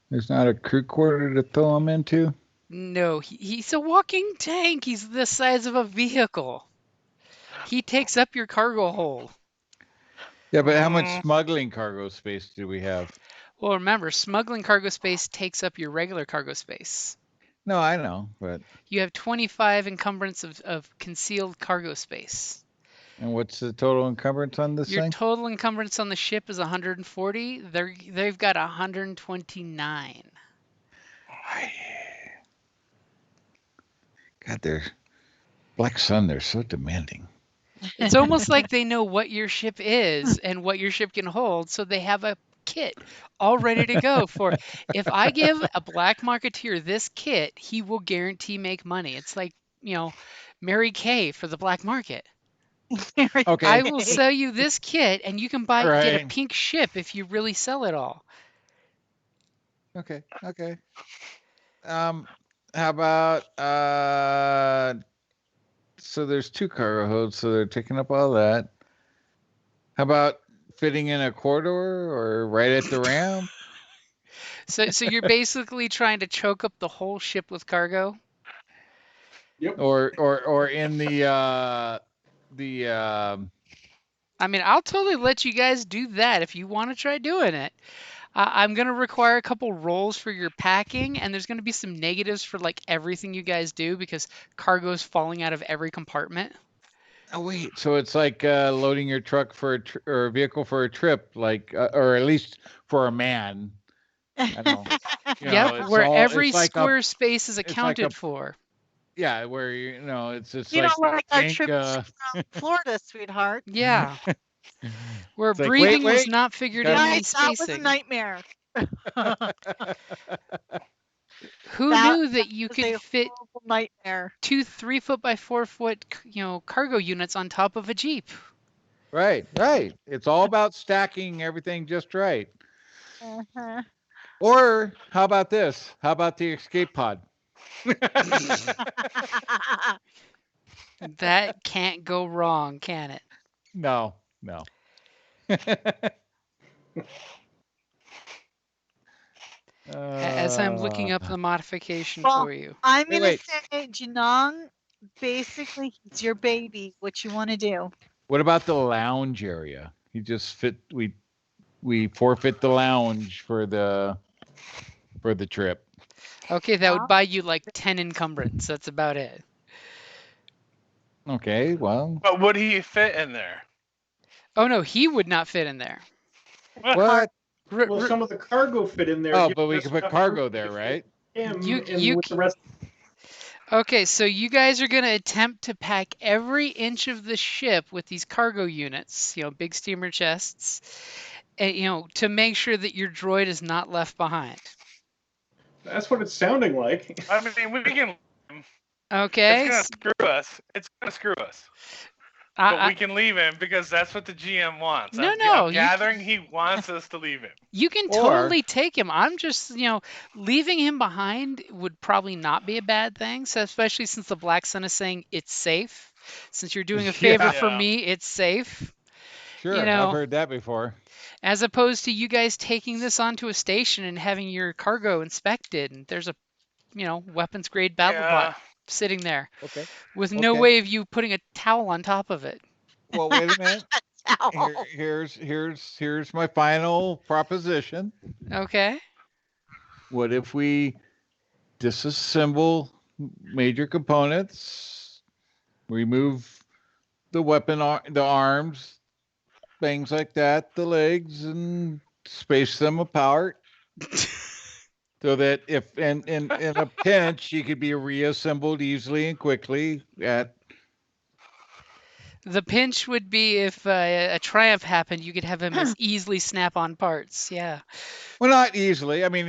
There's not a crew quarter to throw him into? No, he's a walking tank. He's the size of a vehicle. He takes up your cargo hold. Yeah, but how much smuggling cargo space do we have? Well, remember, smuggling cargo space takes up your regular cargo space. No, I know, but You have 25 encumbrance of concealed cargo space. and what's the total encumbrance on this Your thing? total encumbrance on the ship is 140. They've got 129. God, they're Black Sun. They're so demanding. It's almost like they know what your ship is and what your ship can hold, so they have a kit all ready to go for if I give a black marketeer this kit, he will guarantee make money. It's like, Mary Kay for the black market. Okay. I will sell you this kit and you can get a Right. pink ship if you really sell it all. Okay. How about so there's 2 cargo holds, so they're taking up all that. How about fitting in a corridor or right at the ramp? So you're basically trying to choke up the whole ship with cargo? Yep. Or in the I mean, I'll totally let you guys do that if you want to try doing it. I'm going to require a couple rolls for your packing, and there's going to be some negatives for like everything you guys do because cargo is falling out of every compartment. Oh wait, so it's like loading your truck for or a vehicle for a trip, like or at least for a man. I don't know. Yep, where every it's like square space is it's like accounted for. Yeah, where it's just You like know, like our tank, trip to Florida, sweetheart. Yeah, where It's like, breathing was wait, not figured in gotta- when Guys, that was a spacing. nightmare. Who That knew that you was could a fit horrible nightmare. 2 3-foot by 4-foot, cargo units on top of a Jeep? right. It's all about stacking everything just right. Uh-huh. Or how about this? How about the escape pod? That can't go wrong, can it? No. As I'm looking up the modification Well, for you. I'm Wait, gonna wait. say, Janong, basically, it's your baby. What you want to do? What about the lounge area? You just fit. We forfeit the lounge for the trip. Okay, that would buy you like 10 encumbrance. That's about it. Okay, well, But would he fit in there? Oh no, he would not fit in there. what? Well, some of the cargo fit in there. Oh, Give but we us can put enough cargo room there, to right? fit him You- and you with the rest. Okay, so you guys are going to attempt to pack every inch of the ship with these cargo units, big steamer chests, and, to make sure that your droid is not left behind. That's what it's sounding like. I mean, we can. Okay. It's gonna screw us. But we can leave him because that's what the GM wants. No, I'm gathering he wants us to leave him. You can totally take him. I'm just, leaving him behind would probably not be a bad thing. So especially since the Black Sun is saying it's safe. Since you're doing a favor for me, it's safe. Sure, I've heard that before. As opposed to you guys taking this onto a station and having your cargo inspected, and there's a, weapons grade battle bot sitting there with no way of you putting a towel on top of it. Well, wait a minute. Here's my final proposition. Okay. What if we disassemble major components, remove the weapon, the arms, things like that, the legs, and space them apart, so that if in a pinch, he could be reassembled easily and quickly at. The pinch would be if a triumph happened, you could have him as easily snap on parts. Yeah. Well, not easily. I mean,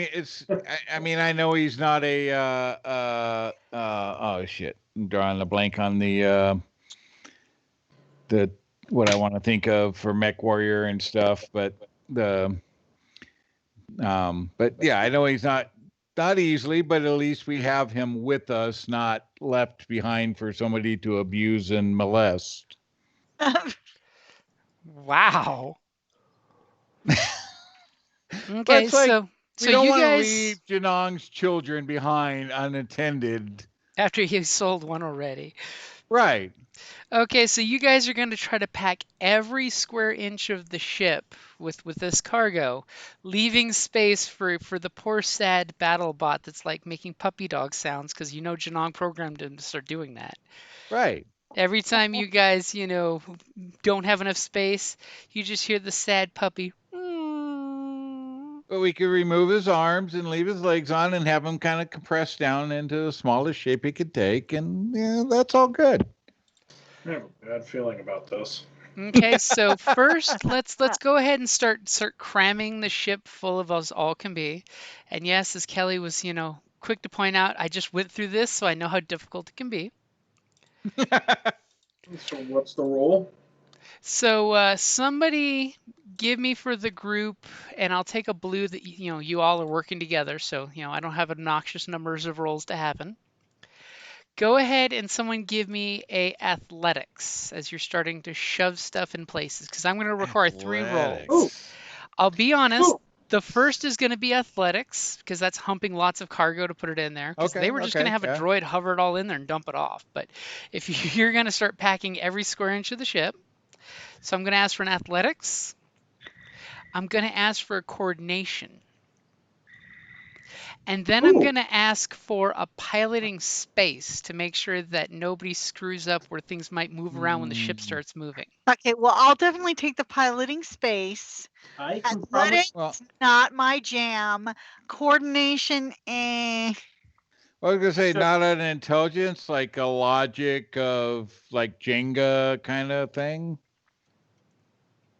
I know he's not a. Oh shit! I'm drawing a blank on the what I want to think of for Mech Warrior and stuff, but yeah, I know he's not easily, but at least we have him with us, not left behind for somebody to abuse and molest. Wow. Okay, so So We don't you want to guys, leave Janong's children behind unattended. after you sold one already. Right. Okay, so you guys are going to try to pack every square inch of the ship with this cargo, leaving space for the poor sad battle bot that's like making puppy dog sounds because you know Janong programmed him to start doing that. Right. Every time you guys, don't have enough space, you just hear the sad puppy. But we could remove his arms and leave his legs on and have him kind of compressed down into the smallest shape he could take, and yeah, that's all good. I have a bad feeling about this. Okay, so first let's go ahead and start cramming the ship full of as all can be. And yes, as Kelly was, quick to point out, I just went through this, so I know how difficult it can be. So what's the roll? So somebody give me for the group, and I'll take a blue that you all are working together. So I don't have obnoxious numbers of rolls to happen. Go ahead and someone give me a athletics as you're starting to shove stuff in places because I'm going to require 3 rolls. Ooh. I'll be honest, Ooh. the first is going to be athletics because that's humping lots of cargo to put it in there. Because they were just going to have a droid hover it all in there and dump it off. But if you're going to start packing every square inch of the ship, so I'm going to ask for an athletics. I'm going to ask for a coordination. And then I'm going to ask for a piloting space to make sure that nobody screws up where things might move around when the ship starts moving. Okay, well, I'll definitely take the piloting space. I can probably. Athletics, not my jam. Coordination, eh. I was gonna say So- not an intelligence, like a logic of like Jenga kind of thing,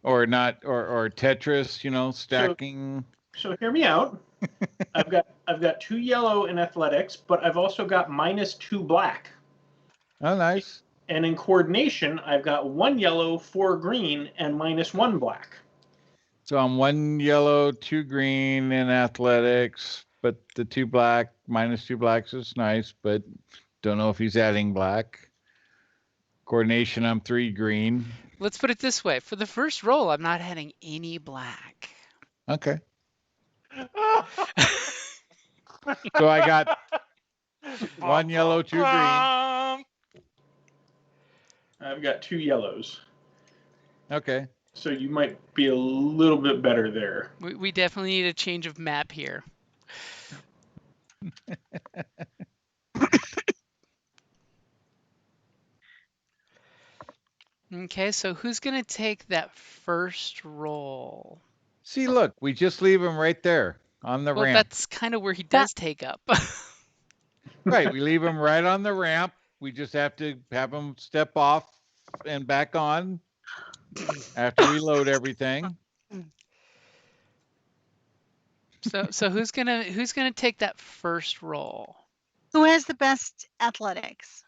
or not, or Tetris, stacking. So hear me out. I've got 2 yellow in athletics, but I've also got -2 black. Oh, nice. And in coordination, I've got 1 yellow, 4 green, and -1 black. So I'm 1 yellow, 2 green in athletics, but the 2 black, -2 blacks is nice, but don't know if he's adding black. Coordination, I'm 3 green. Let's put it this way. For the first roll, I'm not adding any black. Okay. So I got 1 yellow, 2 green. I've got 2 yellows. Okay. So you might be a little bit better there. We definitely need a change of map here. Okay, so who's going to take that first roll? See, look, we just leave him right there on the Well, ramp. that's kind of where he does take up. Right, we leave him right on the ramp. We just have to have him step off and back on after we load everything. So who's gonna take that first roll? Who has the best athletics?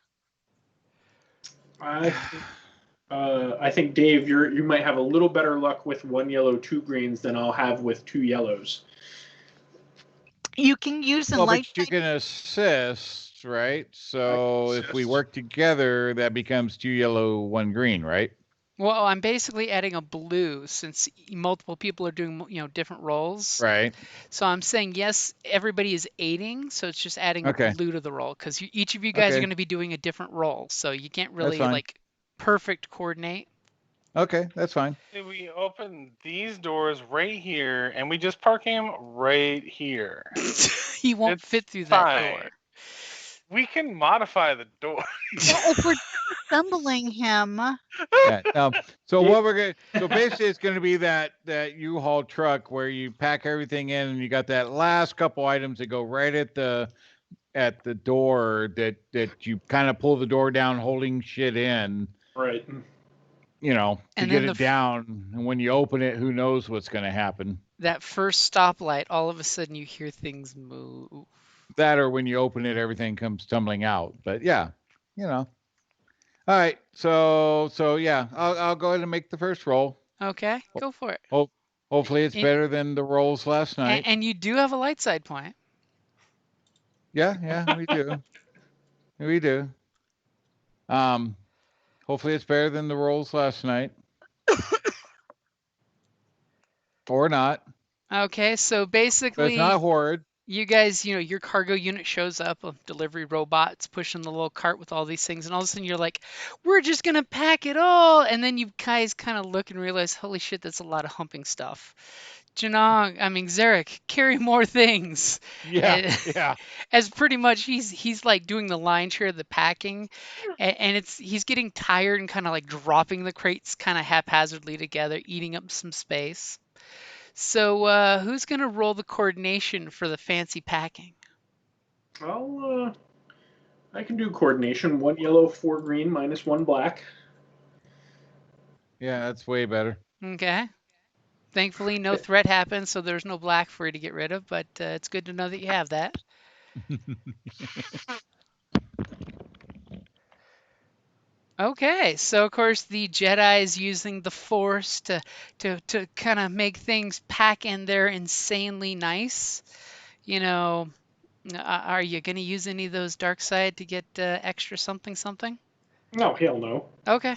I think Dave, you might have a little better luck with 1 yellow, 2 greens than I'll have with 2 yellows. You can use Well, light. but you can assist, right? So if we work together, that becomes 2 yellow, 1 green, right? Well, I'm basically adding a blue since multiple people are doing different roles. Right. So I'm saying yes, everybody is aiding, so it's just adding a blue to the roll because each of you guys are going to be doing a different role, so you can't really like perfect coordinate. Okay, that's fine. We open these doors right here, and we just park him right here. He won't fit through that door. We can modify the door. Well, if we're assembling him. Yeah, so what so basically it's going to be that U-Haul truck where you pack everything in and you got that last couple items that go right at the door that you kind of pull the door down holding shit in. Right. To get it down, and when you open it, who knows what's going to happen. That first stoplight, all of a sudden you hear things move. That or when you open it, everything comes tumbling out. But yeah, All right, so yeah, I'll go ahead and make the first roll. Okay, go for it. Hopefully it's better than the rolls last night. And you do have a light side point. Yeah, we do. We do. Hopefully it's better than the rolls last night. Or not. Okay, so But it's basically, not horrid. you guys, your cargo unit shows up, a delivery robot's pushing the little cart with all these things, and all of a sudden you're like, we're just gonna pack it all. And then you guys kind of look and realize, holy shit, that's a lot of humping stuff. Zarek, carry more things. Yeah, And yeah. as pretty much he's like doing the lion's share of the packing, and he's getting tired and kind of like dropping the crates kind of haphazardly together, eating up some space. So, who's gonna roll the coordination for the fancy packing? I can do coordination. 1 yellow, 4 green, minus 1 black. Yeah, that's way better. Okay. Thankfully, no threat happened, so there's no black for you to get rid of, but it's good to know that you have that. Okay, so of course the Jedi is using the Force to kind of make things pack in there insanely nice. You know, are you going to use any of those dark side to get extra something something? No, hell no. Okay.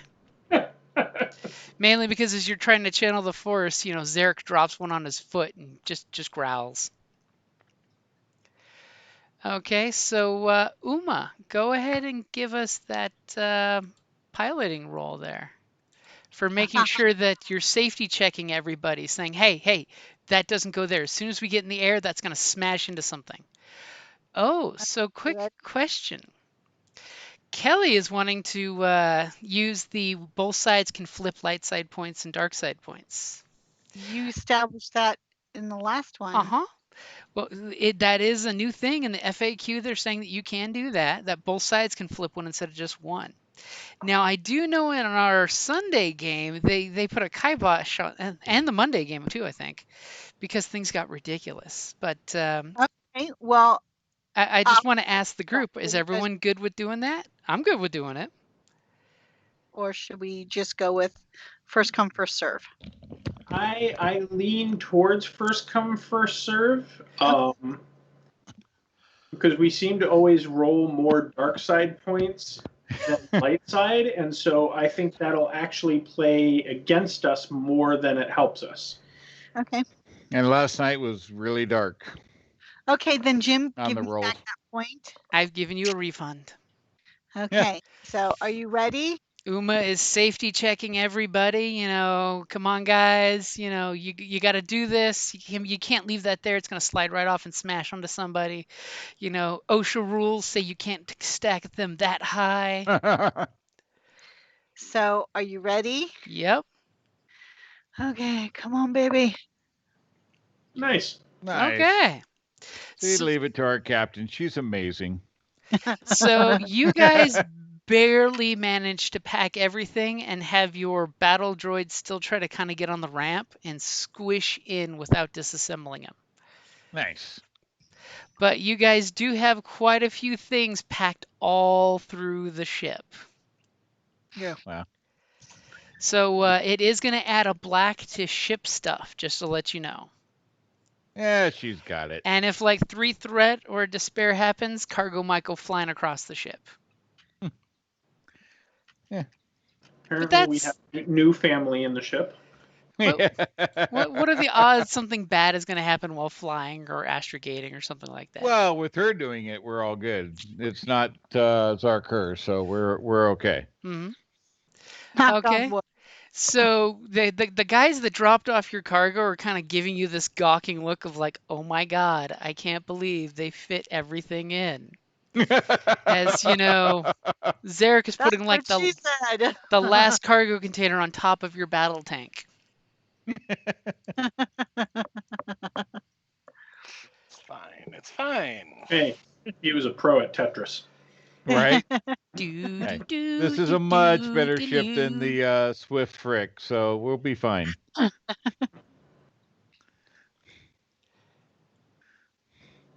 Mainly because as you're trying to channel the Force, Zarek drops one on his foot and just growls. Okay, so Uma, go ahead and give us that piloting roll there for making sure that you're safety checking everybody, saying, hey, that doesn't go there. As soon as we get in the air, that's going to smash into something. Oh, so quick question. Kelly is wanting to use the both sides can flip light side points and dark side points. You established that in the last one. Uh-huh. Well, that is a new thing in the FAQ. They're saying that you can do that both sides can flip one instead of just one. Now, I do know in our Sunday game, they put a kibosh on, and the Monday game too, I think, because things got ridiculous. But Okay, well, I just want to ask the group, is you guys- everyone good with doing that? I'm good with doing it. or should we just go with first come, first serve? I lean towards first come, first serve. Because we seem to always roll more dark side points than light side, and so I think that'll actually play against us more than it helps us. Okay. And last night was really dark Okay, then Jim, on give the me road. back that point. I've given you a refund. Okay, so are you ready? Uma is safety checking everybody. Come on, guys. You got to do this. You can't leave that there. It's going to slide right off and smash onto somebody. OSHA rules say you can't stack them that high. So are you ready? Yep. Okay, come on, baby. Nice. Nice. Okay. So you leave it to our captain. She's amazing. So you guys barely managed to pack everything and have your battle droid still try to kind of get on the ramp and squish in without disassembling him. Nice. But you guys do have quite a few things packed all through the ship. Yeah, well. So it is going to add a black to ship stuff, just to let you know. Yeah, she's got it. And if like 3 threat or despair happens, cargo might go flying across the ship. Yeah. Apparently we have a new family in the ship. What are the odds something bad is going to happen while flying or astrogating or something like that? Well, with her doing it, we're all good. It's not Zarkur, so we're okay. Mm-hmm. Okay. So the guys that dropped off your cargo are kind of giving you this gawking look of like, oh my God, I can't believe they fit everything in. As you know, Zarek is putting like the last cargo container on top of your battle tank. It's fine. It's fine. Hey, he was a pro at Tetris. Right? This is a much better ship than the Swift Frick, so we'll be fine.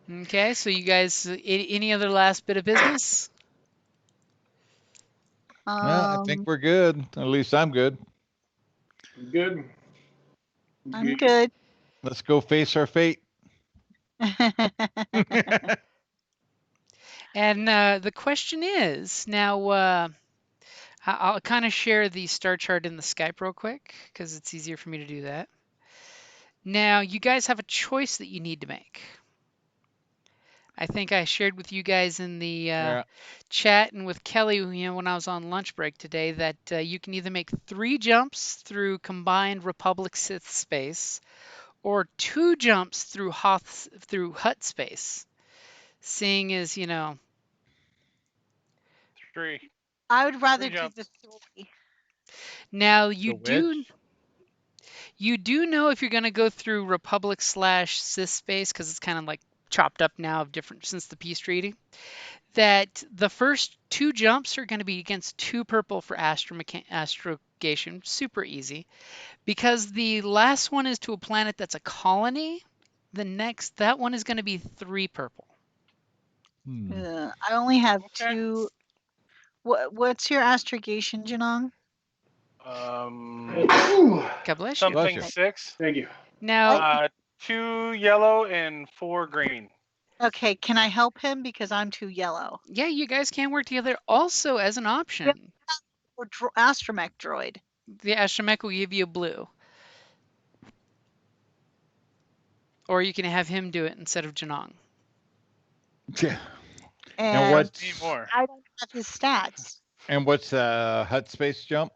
Okay, so you guys, any other last bit of business? Well, I think we're good. At least I'm good. Good. I'm good. Let's go face our fate. And the question is now. I'll kind of share the star chart in the Skype real quick because it's easier for me to do that. Now, you guys have a choice that you need to make. I think I shared with you guys in the chat and with Kelly, when I was on lunch break today, that you can either make 3 jumps through combined Republic Sith space, or 2 jumps through Hut space. Seeing as 3. I would rather 3 do jumps. the 3. now The which? you do know if you're going to go through Republic / Sith space, because it's kind of like chopped up now of different since the peace treaty, that the first 2 jumps are going to be against 2 purple for astrogation, super easy. Because the last one is to a planet that's a colony, that one is going to be 3 purple. I only have Okay. 2. What's your astrogation, Janong? God bless you. Something Bless you. 6. Thank you. Now, 2 yellow and 4 green. Okay, can I help him because I'm 2 yellow? yeah, you guys can work together. Also, as an option, Or astromech droid. the astromech will give you a blue. Or you can have him do it instead of Janong. Yeah. And what's Need more. I don't have his stats. and what's the hut space jump?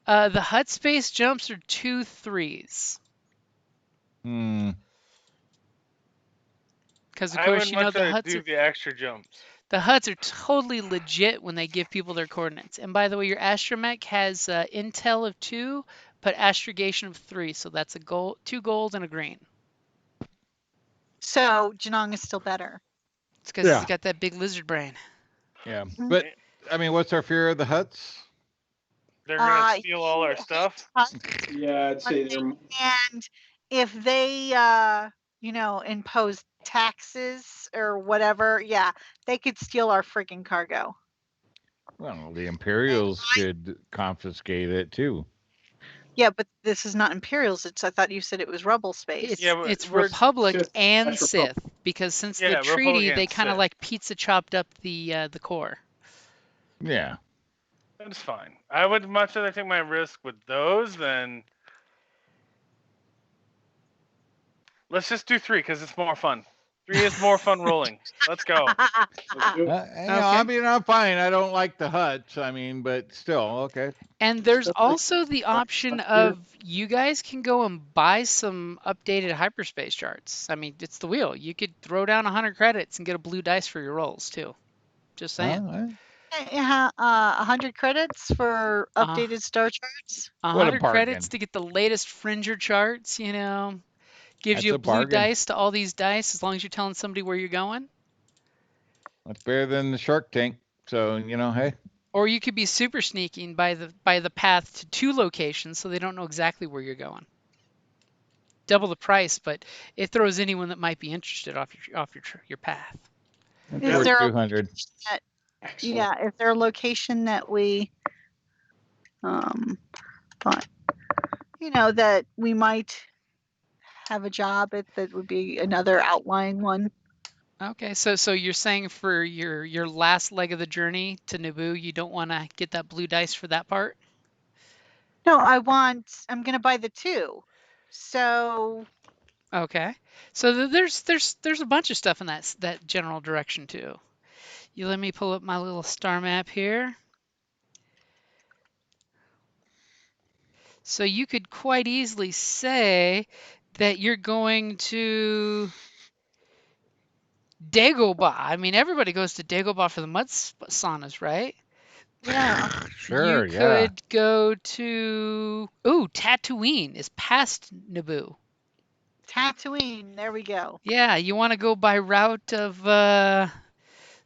The hut space jumps are 2 3s. Because, of I course, would much the rather huts do the extra jumps. The huts are totally legit when they give people their coordinates. And by the way, your astromech has intel of 2, but astrogation of 3. So that's 2 gold and a green. So Janong is still better. It's because he's got that big lizard brain. Yeah, but I mean, what's our fear of the huts? They're gonna steal all our stuff. Yeah, I'd say they're. And if they, impose taxes or whatever, yeah, they could steal our freaking cargo. Well, the Imperials could confiscate it too. Yeah, but this is not Imperials. I thought you said it was Rebel space. It's Republic Sith. and That's Sith, because since the Republic treaty, and they kind of Sith. like pizza chopped up the core. Yeah. That's fine. I would much rather take my risk with those than. Let's just do 3 because it's more fun. 3 is more fun rolling. Let's go. Let's do it. I mean, I'm fine. I don't like the huts. I mean, but still, okay. And there's also the option of you guys can go and buy some updated hyperspace charts. I mean, it's the wheel. You could throw down 100 credits and get a blue dice for your rolls too. Just saying. 100 credits for updated star charts. 100 credits to get the latest Fringer charts. Gives That's you a blue bargain. dice to all these dice as long as you're telling somebody where you're going. That's better than the Shark Tank. So hey. Or you could be super sneaking by the path to 2 locations, so they don't know exactly where you're going. Double the price, but it throws anyone that might be interested off your path. Is there 200. is there a location that we thought that we might have a job at that would be another outlying one? Okay, so you're saying for your last leg of the journey to Naboo, you don't want to get that blue dice for that part? No, I'm going to buy the 2. So okay, so there's a bunch of stuff in that general direction too. You let me pull up my little star map here. So you could quite easily say that you're going to Dagobah. I mean, everybody goes to Dagobah for the mud saunas, right? Yeah. Sure, you could go to Tatooine is past Naboo. Tatooine, there we go. Yeah, you want to go by route of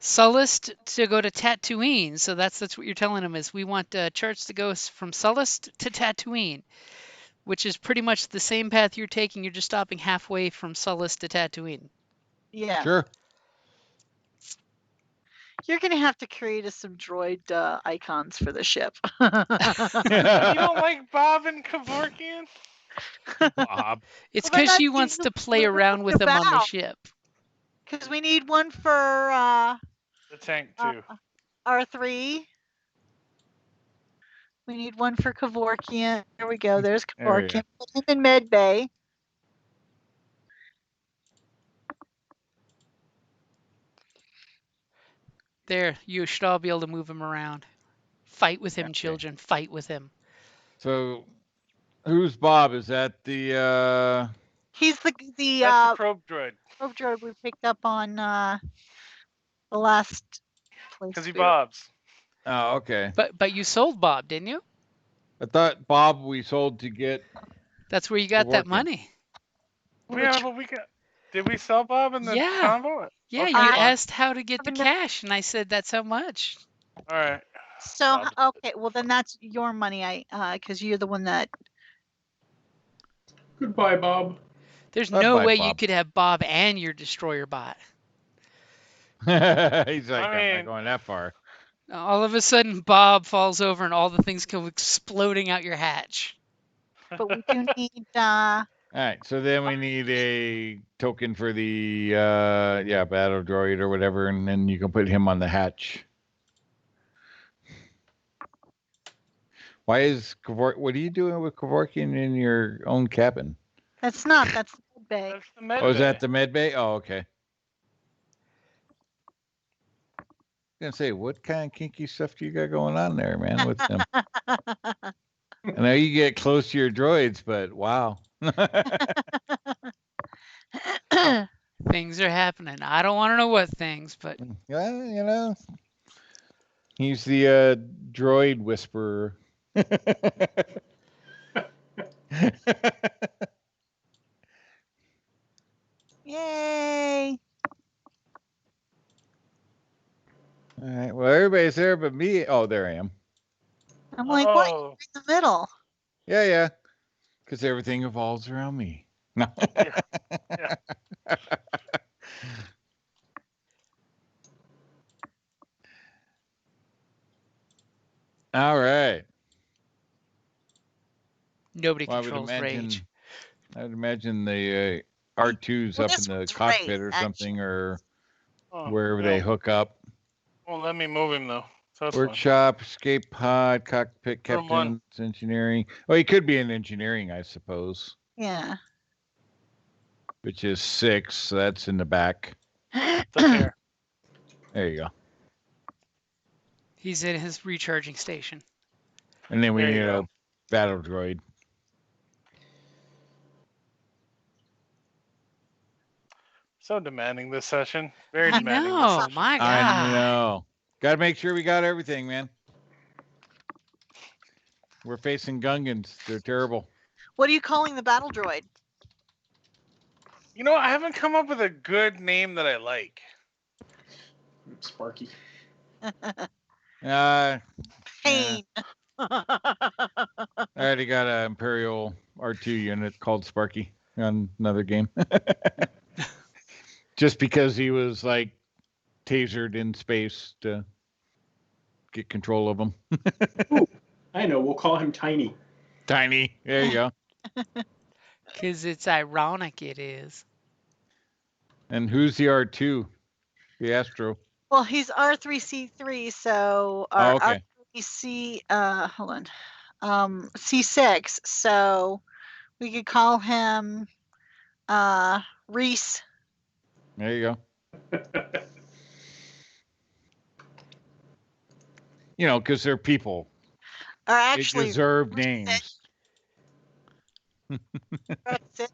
Sullust to go to Tatooine. So that's what you're telling them is we want charts to go from Sullust to Tatooine, which is pretty much the same path you're taking. You're just stopping halfway from Sullust to Tatooine. Yeah. Sure. You're going to have to create us some droid icons for the ship. You don't like Bob and Kevorkian? Bob. It's because she wants to play around with them on the ship. Because we need one for the tank too. R3. We need one for Kevorkian. There we go. There's Kevorkian. Put him in med bay. There, you should all be able to move him around. Fight with him, Okay. children. Fight with him. So, who's Bob? Is that the? He's the That's the probe droid. probe droid we picked up on the last place. Because he we were. bobs. Oh, okay. But you sold Bob, didn't you? I thought Bob we sold to get. That's where you got that working. money. Yeah, but did we sell Bob in the Yeah. convo? Yeah, Okay, you fine. asked how to get the Haven't- cash, and I said that's how much. All right. So Bob. okay, well then that's your money. Because you're the one that. Goodbye, Bob. There's Bye-bye, no way you Bob. could have Bob and your destroyer bot. He's like, I I'm mean- not going that far. All of a sudden, Bob falls over, and all the things come exploding out your hatch. But we do need. All right, so then we need a token for the battle droid or whatever, and then you can put him on the hatch. Why is Kevork? What are you doing with Kevorkian in your own cabin? That's the bay. That's the med Oh, is bay. that the med bay? Oh, okay. I was gonna say, what kind of kinky stuff do you got going on there, man? With them? I know you get close to your droids, but wow. Things are happening. I don't want to know what things, but Yeah, you know, he's the droid whisperer. Yay! All right. Well, everybody's there but me. Oh, there I am. I'm like, what? Oh, In the middle. Yeah. Because everything evolves around me. No. yeah. All right. nobody Well, controls rage. I would imagine the R2's Well, up this in the one's cockpit great, or actually. something, or Oh, wherever no. they hook up. Won't let me move him though. So that's fine. Workshop, escape pod, cockpit, Room one. captain's engineering. Well, he could be in engineering, I suppose, Yeah. which is 6. So that's in the back. It's up here. There you go. He's in his recharging station. And then we There you need go. a battle droid. So demanding this session. Very I demanding this know, session. my I God. know. Got to make sure we got everything, man. We're facing Gungans. They're terrible. What are you calling the battle droid? You know, I haven't come up with a good name that I like. Sparky. Pain. I already got an Imperial R2 unit called Sparky on another game. Just because he was like tasered in space to get control of him. I know. We'll call him Tiny. Tiny. There you go. Because it's ironic it is. And who's the R2? The Astro. Well, he's R3C3, so Oh, okay. R3C. Hold on. C6. So we could call him Reese. There you go. You know, because they're people. Or They actually, deserve Reese. names. That's it.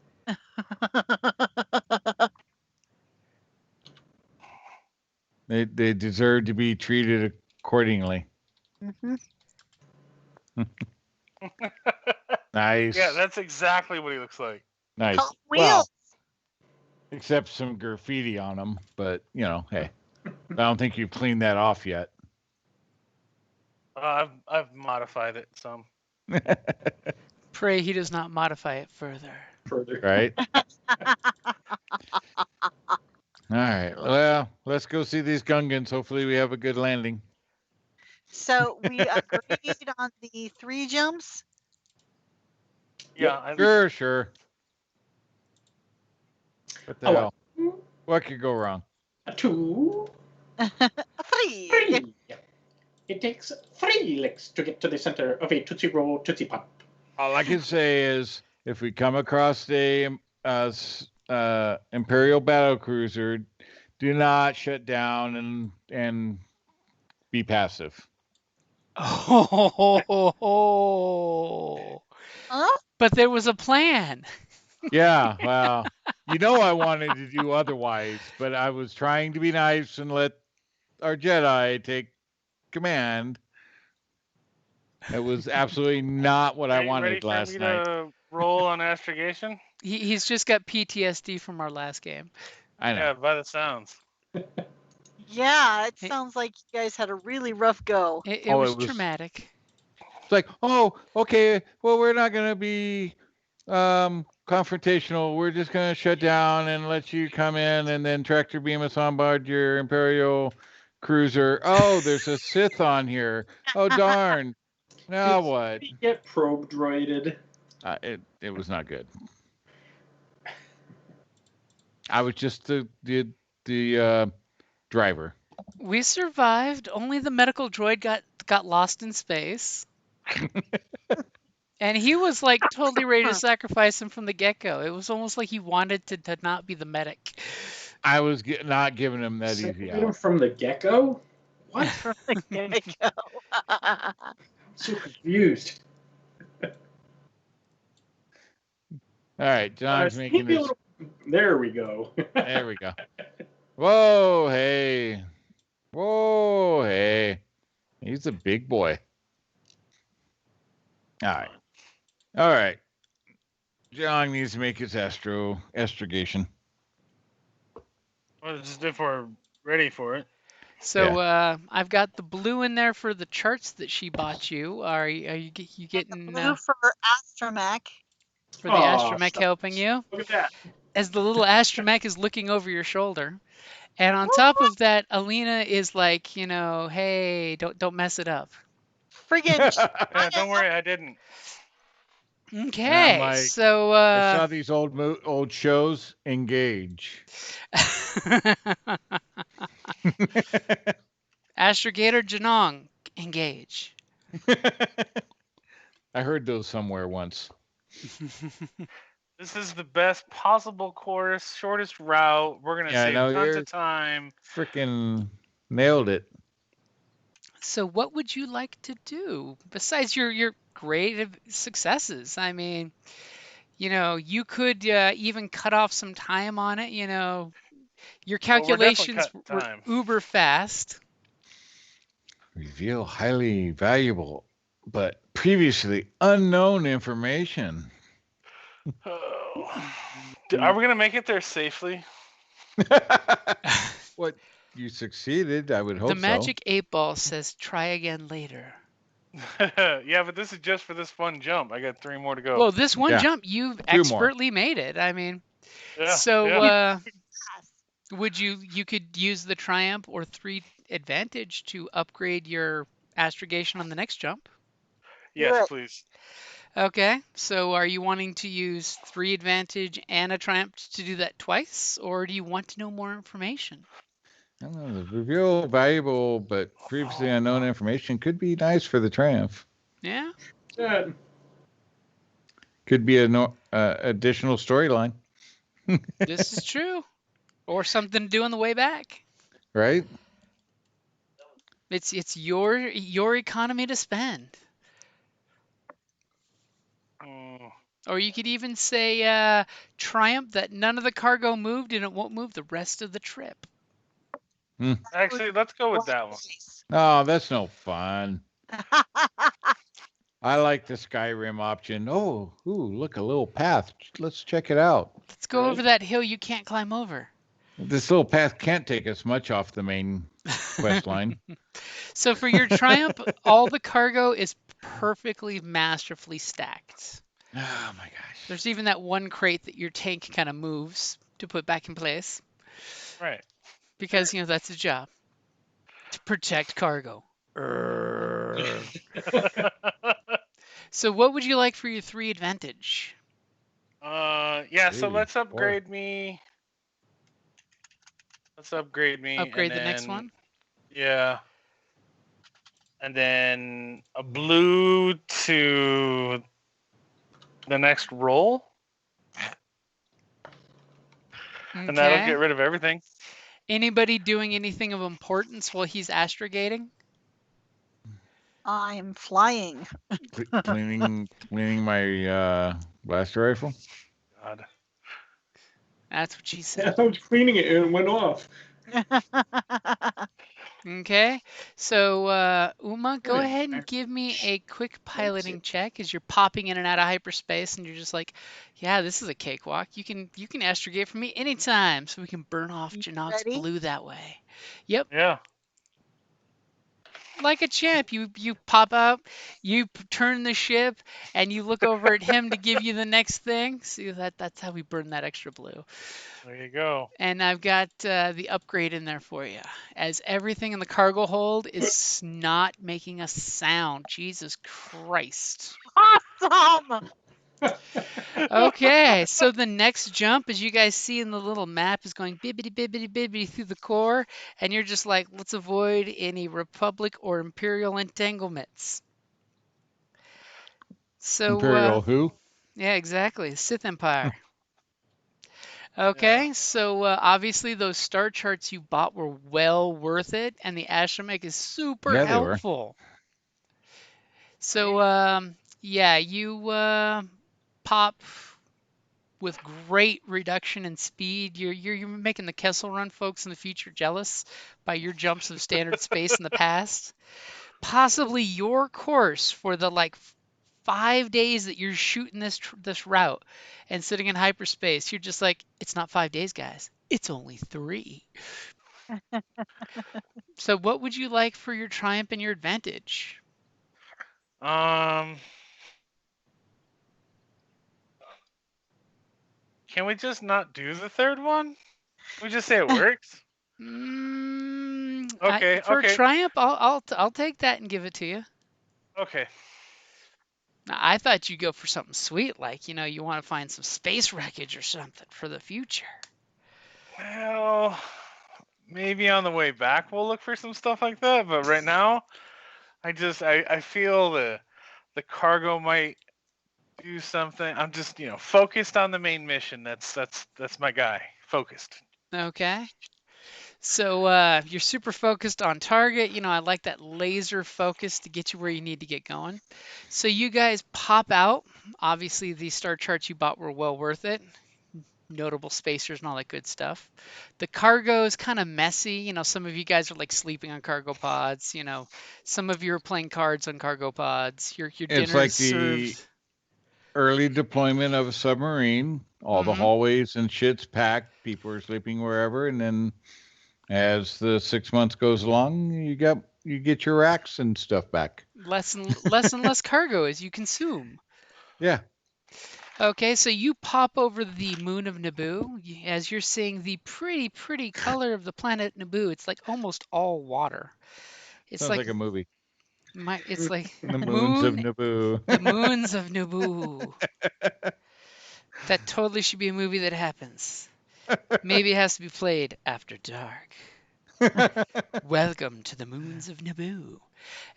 They deserve to be treated accordingly. Mhm. Nice. Yeah, that's exactly what he looks like. nice. Call Well, wheels. except some graffiti on them, but you know, hey, I don't think you've cleaned that off yet. I've modified it some. Pray he does not modify it further. Further. Right? All right. Well, let's go see these Gungans. Hopefully, we have a good landing. So we agreed on the 3 jumps. Yeah, Sure. What the Oh, hell? What could go wrong? 2, 3. 3. It takes 3 licks to get to the center of a Tootsie Roll Tootsie Pop. All I can say is, if we come across a Imperial battle cruiser, do not shut down and be passive. Oh, Huh? but there was a plan. Yeah, well, I wanted to do otherwise, but I was trying to be nice and let our Jedi take command. It was absolutely not what I Are you ready wanted for last me night. to roll on astrogation? He's just got PTSD from our last game. I know. Yeah, by the sounds. Yeah, it It- sounds like you guys had a really rough go. It Oh, was it was- traumatic. It's like, oh, okay, well, we're not going to be confrontational. We're just going to shut down and let you come in and then tractor beam us on board your Imperial cruiser. Oh, there's a Sith on here. Oh, darn. Now what? Did he get probe droided? It was not good. I was just the driver. We survived. Only the medical droid got lost in space. And he was like totally ready to sacrifice him from the get-go. It was almost like he wanted to not be the medic. I was not giving him that easy Separated him out. from the get-go? What? From the get-go. I'm so confused. All right, John's making maybe a this. little- There we go. There we go. Whoa, hey. Whoa, hey. He's a big boy. All right. All right. John needs to make his astrogation. Well, just if we're ready for it. So I've got the blue in there for the charts that she bought you. Are you getting Blue for Astromech. for the Aw, astromech helping you? Look at that. As the little astromech is looking over your shoulder. And on top of that, Alina is like, hey, don't mess it up. Friggin' Yeah, don't worry, I didn't. Okay, like, so I saw these old shows. Engage. Astrogator Janong, engage. I heard those somewhere once. This is the best possible course, shortest route. We're gonna Yeah, I save know, tons you're- of time. Freaking nailed it. So what would you like to do besides your great successes? I mean, you could even cut off some time on it. Your Well, we're definitely calculations cutting were time. uber fast. Reveal highly valuable but previously unknown information. Oh. Are we gonna make it there safely? What? You succeeded, I would hope The so. magic 8-ball says try again later. Yeah, but this is just for this fun jump. I got 3 more to go. Well, this one Yeah. jump, you've 2 more. expertly made it. I mean, yeah, so yeah. would you could use the triumph or 3 advantage to upgrade your astrogation on the next jump? Yes, Right. please. Okay, so are you wanting to use 3 advantage and a triumph to do that twice, or do you want to know more information? I don't know, the reveal valuable but previously unknown information could be nice for the triumph. Yeah. Good. Could be an additional storyline, This is true. Or something to do on the way back. right? It's your economy to spend. Mm, Or you could even say triumph that none of the cargo moved and it won't move the rest of the trip. Actually, let's go with that one. Oh, that's no fun. I like the Skyrim option. Oh, look, a little path. Let's check it out. Let's go Right. over that hill you can't climb over. This little path can't take us much off the main quest line. So for your triumph, all the cargo is perfectly masterfully stacked. Oh my gosh. There's even that one crate that your tank kind of moves to put back in place Right. because that's his job to protect cargo. So what would you like for your 3 advantage? Yeah. So 3, let's 4. upgrade me. Let's upgrade me. Upgrade and the next then- one? Yeah. And then a blue to the next roll, and that'll Okay. get rid of everything. Anybody doing anything of importance while he's astrogating? I'm flying. Cleaning my blaster rifle. God. That's what she said. I was cleaning it and it went off. Okay, so Uma, go Good. ahead and give me a quick piloting check as you're popping in and out of hyperspace, and you're just like, yeah, this is a cakewalk. You can astrogate from me anytime, so we can burn off You Janog's ready? blue that way. Yep, Yeah. like a champ, you pop out, turn the ship, and you look over at him to give you the next thing. See that's how we burn that extra blue. There you go. And I've got the upgrade in there for you, as everything in the cargo hold is not making a sound. Jesus Christ. Awesome. Okay, so the next jump, as you guys see in the little map, is going bibbity bibbity bibbity through the core, and you're just like, let's avoid any Republic or Imperial entanglements. So, Imperial who? yeah, exactly, Sith Empire. Yeah. Okay, so obviously those star charts you bought were well worth it, and the astromech is super Yeah, they were. helpful. So yeah, you pop with great reduction in speed. You're making the Kessel Run folks in the future jealous by your jumps of standard space in the past. Possibly your course for the like 5 days that you're shooting this route and sitting in hyperspace, you're just like, it's not 5 days, guys. It's only 3. So what would you like for your triumph and your advantage? Can we just not do the third one? Can we just say it works? Okay. For a Okay. triumph, I'll take that and give it to you. Okay. Now, I thought you'd go for something sweet, like you want to find some space wreckage or something for the future. Well, maybe on the way back we'll look for some stuff like that. But right now, I feel the cargo might do something. I'm just focused on the main mission. That's my guy. Focused. Okay. So you're super focused on target. I like that laser focus to get you where you need to get going. So you guys pop out. Obviously, the star charts you bought were well worth it. Notable spacers and all that good stuff. The cargo is kind of messy. Some of you guys are like sleeping on cargo pods. Some of you are playing cards on cargo pods. Your It's dinner like is the served. early deployment of a submarine. All the Mhm. hallways and shit's packed. People are sleeping wherever, and then as the 6 months goes along, you get your racks and stuff back. Less and less cargo as you consume. Yeah. Okay, so you pop over the moon of Naboo as you're seeing the pretty color of the planet Naboo. It's like almost all water. It's Sounds like like a movie. it's like The moons of moon, Naboo. the moons of Naboo. That totally should be a movie that happens. Maybe it has to be played after dark. Welcome to the moons of Naboo.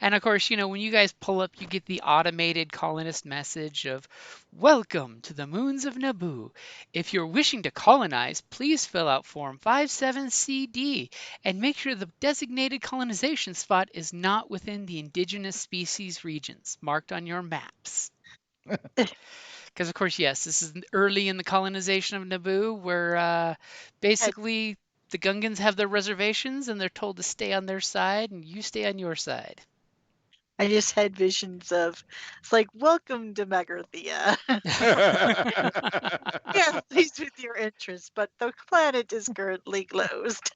And of course, when you guys pull up, you get the automated colonist message of welcome to the moons of Naboo. If you're wishing to colonize, please fill out Form 57CD and make sure the designated colonization spot is not within the indigenous species regions marked on your maps. Because, of course, yes, this is early in the colonization of Naboo, where basically the Gungans have their reservations and they're told to stay on their side and you stay on your side. I just had visions of, it's like, welcome to Megarthea. Yeah, pleased with your interest, but the planet is currently closed.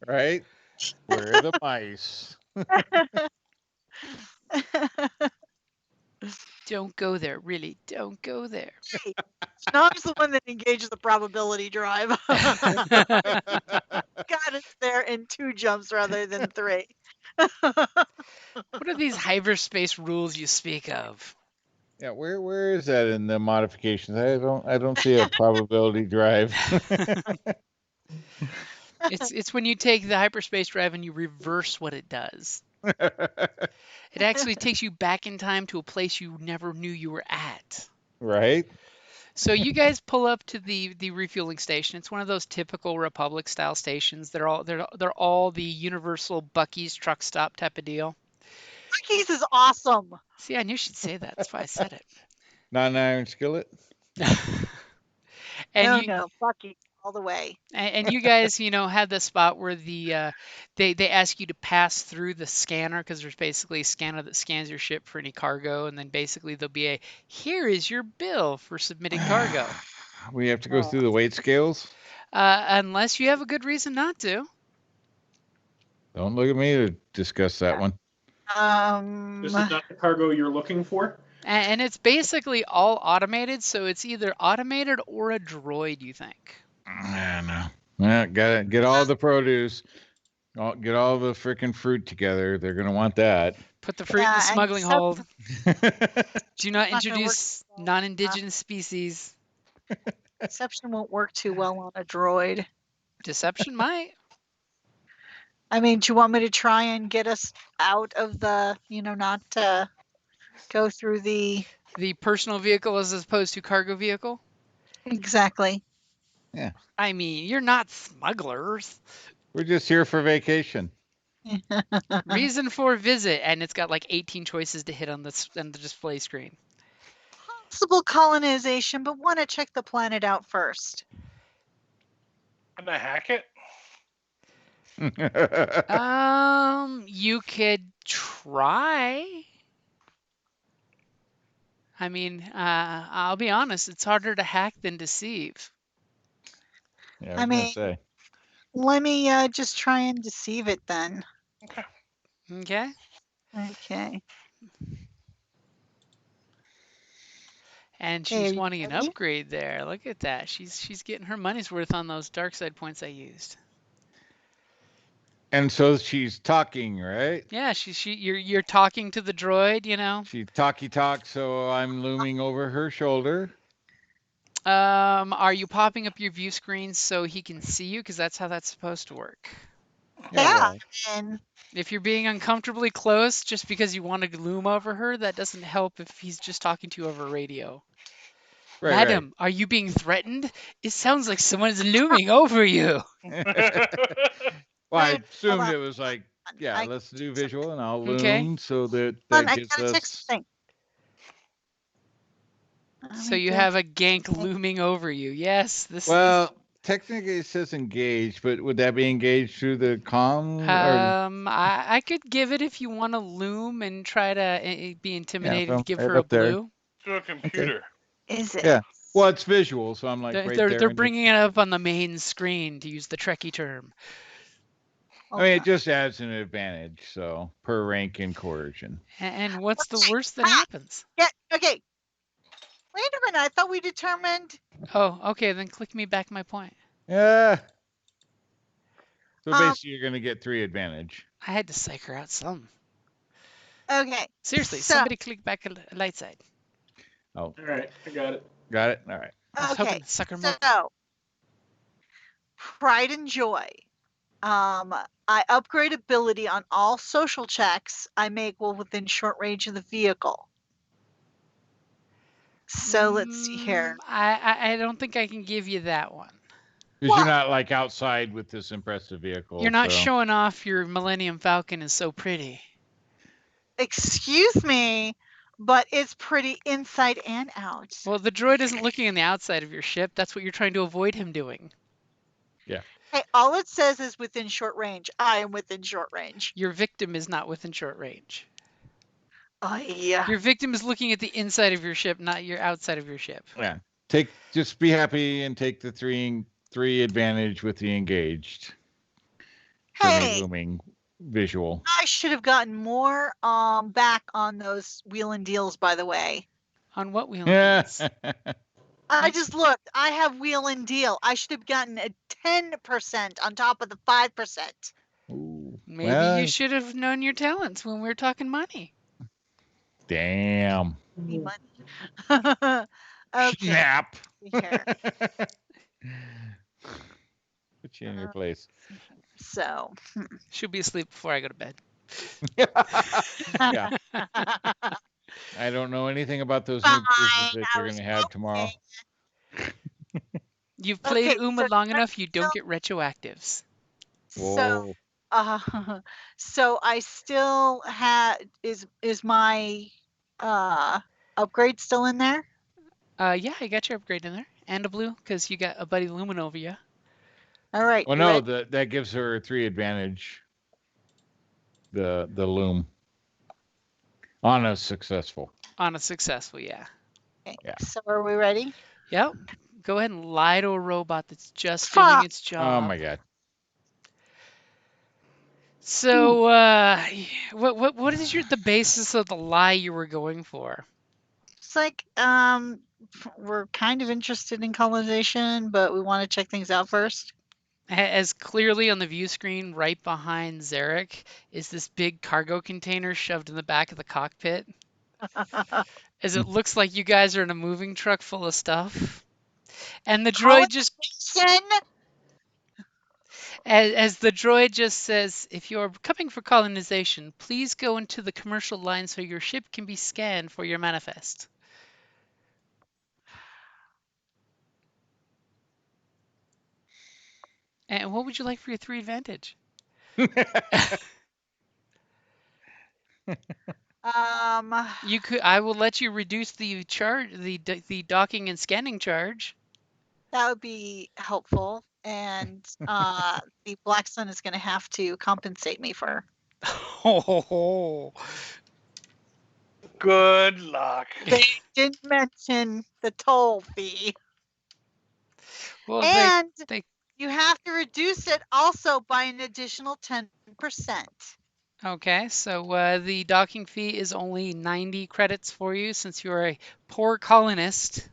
Right? Where are the mice? Don't go there, really. Don't go there. Hey, Snob's the one that engaged the probability drive. Got us there in 2 jumps rather than 3. What are these hyperspace rules you speak of? Yeah, where is that in the modifications? I don't see a probability drive. It's when you take the hyperspace drive and you reverse what it does. It actually takes you back in time to a place you never knew you were at. Right? So you guys pull up to the refueling station. It's one of those typical Republic style stations. They're all the universal Bucky's truck stop type of deal. Cookies is awesome. See, I knew she'd say that. That's why I said it. Not an iron skillet. And you No, Bucky all the way. and you guys, had the spot where they ask you to pass through the scanner because there's basically a scanner that scans your ship for any cargo, and then basically there'll be here is your bill for submitting cargo. We have to go through the weight scales. Unless you have a good reason not to. Don't look at me to discuss that one. This is not the cargo you're looking for? And it's basically all automated, so it's either automated or a droid, you think. No. Gotta get all the produce. Get all the freaking fruit together. They're gonna want that. Put the fruit in the smuggling hold. Do not not introduce non-indigenous species. Deception won't work too well on a droid. Deception might. I mean, do you want me to try and get us out of the, not go through the personal vehicle as opposed to cargo vehicle? Exactly. Yeah. I mean, you're not smugglers. We're just here for vacation. Reason for visit, and it's got like 18 choices to hit on the display screen. Possible colonization, but want to check the planet out first. Can I hack it? You could try. I mean, I'll be honest, it's harder to hack than deceive. Yeah, I was gonna say. Let me just try and deceive it then. Okay. Okay. And she's wanting an upgrade there. Look at that. She's getting her money's worth on those dark side points I used. And so she's talking, right? Yeah, you're talking to the droid, She talks, so I'm looming over her shoulder. Are you popping up your view screen so he can see you? Because that's how that's supposed to work. Yeah. And if you're being uncomfortably close just because you want to loom over her, that doesn't help if he's just talking to you over radio. Right, Madam, are you being threatened? It sounds like someone's looming over you. Well, I assumed it was like, let's do visual, and I'll loom so that gives us. So you have a gank looming over you. Yes. Technically it says engaged, but would that be engaged through the comm? I could give it if you want to loom and try to be intimidating to give her a blue. Through a computer. Okay. Is it? Yeah. Well, it's visual, so I'm like they're bringing it up on the main screen, to use the Trekkie term. I mean, it just adds an advantage, so per rank in coercion. And what's the worst that happens? Yeah. Okay. Wait a minute. I thought we determined. Oh, okay. Then click me back my point. Yeah. So basically, you're going to get 3 advantage. I had to psych her out some. Okay. Seriously, somebody click back a light side. Oh. All right. I got it. Got it? All right. Okay. Sucker so, pride and joy. I upgrade ability on all social checks I make while within short range of the vehicle. So let's see here. I don't think I can give you that one. Because you're not like outside with this impressive vehicle. You're not showing off your Millennium Falcon is so pretty. Excuse me, but it's pretty inside and out. Well, the droid isn't looking on the outside of your ship. That's what you're trying to avoid him doing. Yeah. Hey, all it says is within short range. I am within short range. Your victim is not within short range. Oh, yeah. Your victim is looking at the inside of your ship, not your outside of your ship. Yeah. Just be happy and take the 3 advantage with the engaged. Hey. Looming visual. I should have gotten more back on those wheel and deals, by the way. On what wheel and deals? I just looked. I have wheel and deal. I should have gotten a 10% on top of the 5%. Ooh, Maybe you should have known your talents when we were talking money. Damn. Money. Okay. Snap. Here. Put you in your place. So. She'll be asleep before I go to bed. Yeah. I don't know anything about those new cruises that you're going to have tomorrow. You've played Uma long enough, you don't get retroactives. So, So I still is my upgrade still in there? Yeah, I got your upgrade in there. And a blue, because you got a buddy looming over you. All right. Well, you no, ready? that gives her 3 advantage. The loom on a successful. On a successful, yeah. Okay. Yeah. So are we ready? Yep. Go ahead and lie to a robot that's just Fuck. doing its job. Oh my god. So, what is the basis of the lie you were going for? It's like we're kind of interested in colonization, but we want to check things out first. As clearly on the view screen right behind Zarek is this big cargo container shoved in the back of the cockpit. As it looks like you guys are in a moving truck full of stuff. And the droid just as the droid just says, if you're coming for colonization, please go into the commercial line so your ship can be scanned for your manifest. And what would you like for your 3 advantage? You could. I will let you reduce the charge, the docking and scanning charge. That would be helpful, and the Black Sun is going to have to compensate me for. Oh, Good luck. They didn't mention the toll fee, well, and they you have to reduce it also by an additional 10%. okay. So the docking fee is only 90 credits for you since you're a poor colonist.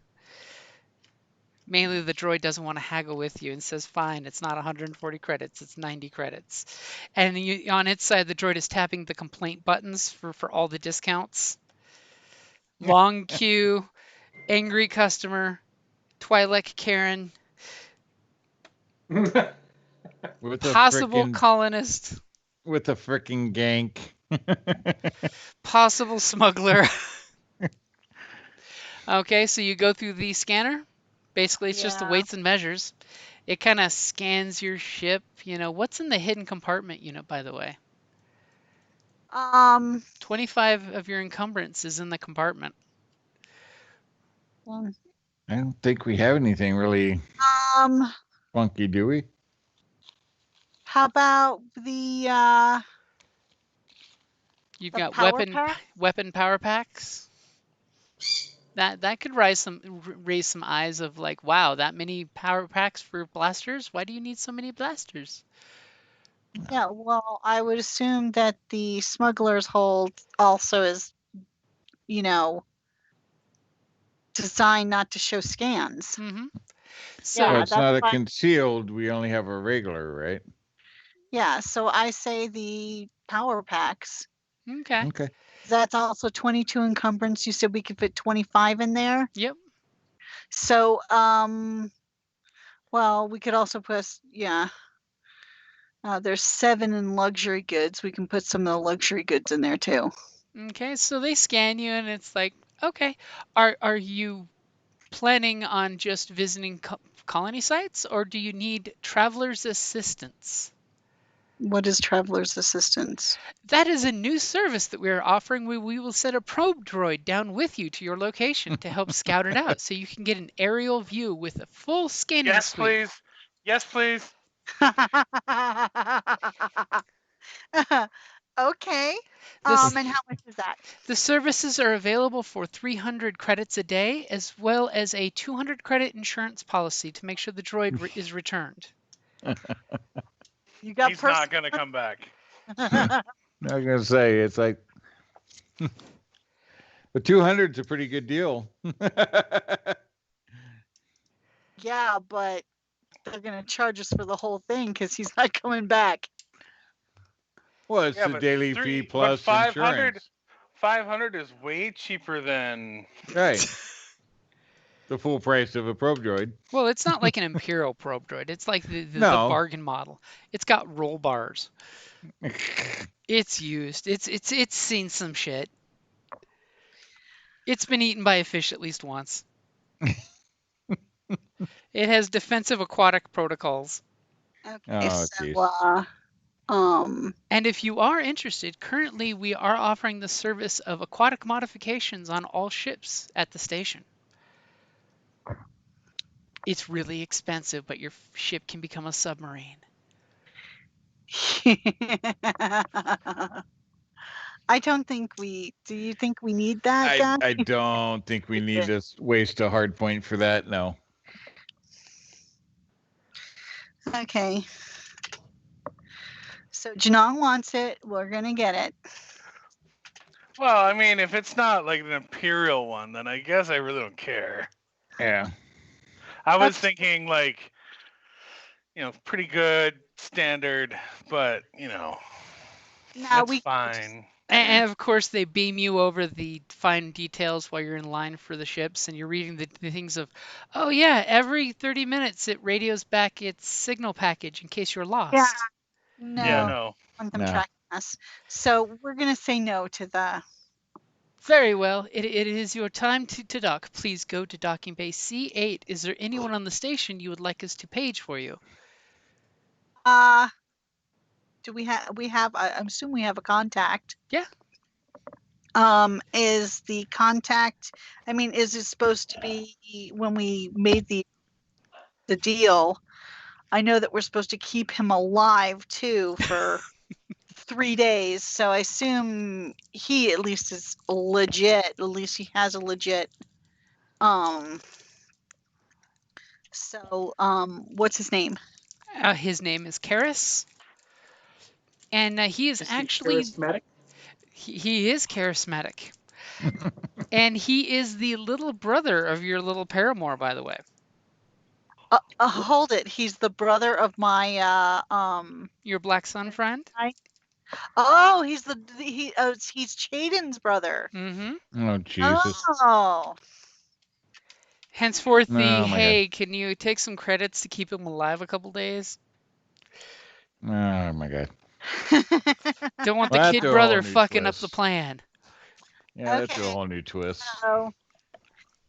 Mainly the droid doesn't want to haggle with you and says, fine, it's not 140 credits, it's 90 credits. And on its side, the droid is tapping the complaint buttons for all the discounts. Long queue, angry customer, Twi'lek Karen, With possible colonist, with a frickin' gank. possible smuggler. Okay, so you go through the scanner. Basically, it's just the weights and measures. It kind of scans your ship. What's in the hidden compartment unit, by the way? 25 of your encumbrance is in the compartment. I don't think we have anything really funky, do we? How about the You've the got power weapon power packs. That could raise some eyes of like, wow, that many power packs for blasters? Why do you need so many blasters? Yeah, well, I would assume that the smuggler's hold also is, designed not to show scans. Mm-hmm. So well, it's not a concealed. We only have a regular, right? Yeah, so I say the power packs. Okay. That's also 22 encumbrance. You said we could fit 25 in there? Yep. So, well, we could also put, there's 7 in luxury goods. We can put some of the luxury goods in there too. Okay, so they scan you and it's like, okay, are you planning on just visiting colony sites or do you need traveler's assistance? What is traveler's assistance? That is a new service that we are offering. We will send a probe droid down with you to your location to help scout it out so you can get an aerial view with a full scanning suite. Yes, please. Okay. And how much is that? The services are available for 300 credits a day, as well as a 200 credit insurance policy to make sure the droid is returned. You got He's not going to come back. I was going to say, it's like, but 200's a pretty good deal. Yeah, but they're going to charge us for the whole thing because he's not coming back. Well, it's the daily fee plus 500, insurance. 500 is way cheaper than... Right. The full price of a probe droid. Well, it's not like an Imperial probe droid. It's like the bargain model. It's got roll bars. It's used. It's seen some shit. It's been eaten by a fish at least once. It has defensive aquatic protocols. Okay, so And if you are interested, currently we are offering the service of aquatic modifications on all ships at the station. It's really expensive, but your ship can become a submarine. I don't think we. Do you think we need that, guy? I don't think we need to waste a hard point for that. No. Okay. So Janong wants it. We're gonna get it. Well, I mean, if it's not like an Imperial one, then I guess I really don't care. Yeah. I was That's- thinking like, pretty good, standard, but Now that's we fine. And of course, they beam you over the fine details while you're in line for the ships, and you're reading the things of, oh yeah, every 30 minutes it radios back its signal package in case you're lost. Yeah. No. Yeah, I no. want them No. tracking us. So we're gonna say no to the. Very well. It is your time to dock. Please go to docking bay C8. Is there anyone on the station you would like us to page for you? Do we have? I'm assuming we have a contact. Yeah. Is the contact? I mean, is it supposed to be when we made the deal? I know that we're supposed to keep him alive too for 3 days. So I assume he at least is legit. At least he has a legit. So what's his name? His name is Karis, and he is Is he actually charismatic? he is charismatic, and he is the little brother of your little paramour, by the way. Hold it. He's the brother of my Your Black Sun friend. Oh, he's he's Chaden's brother. Mm-hmm. Oh Jesus. Oh. Henceforth, the Oh, my hey, can you take some credits to keep him alive a couple days? Oh my God. Don't want Well, the that's kid a brother whole new fucking up the twist. plan. Yeah, that's a Okay. whole new twist. So,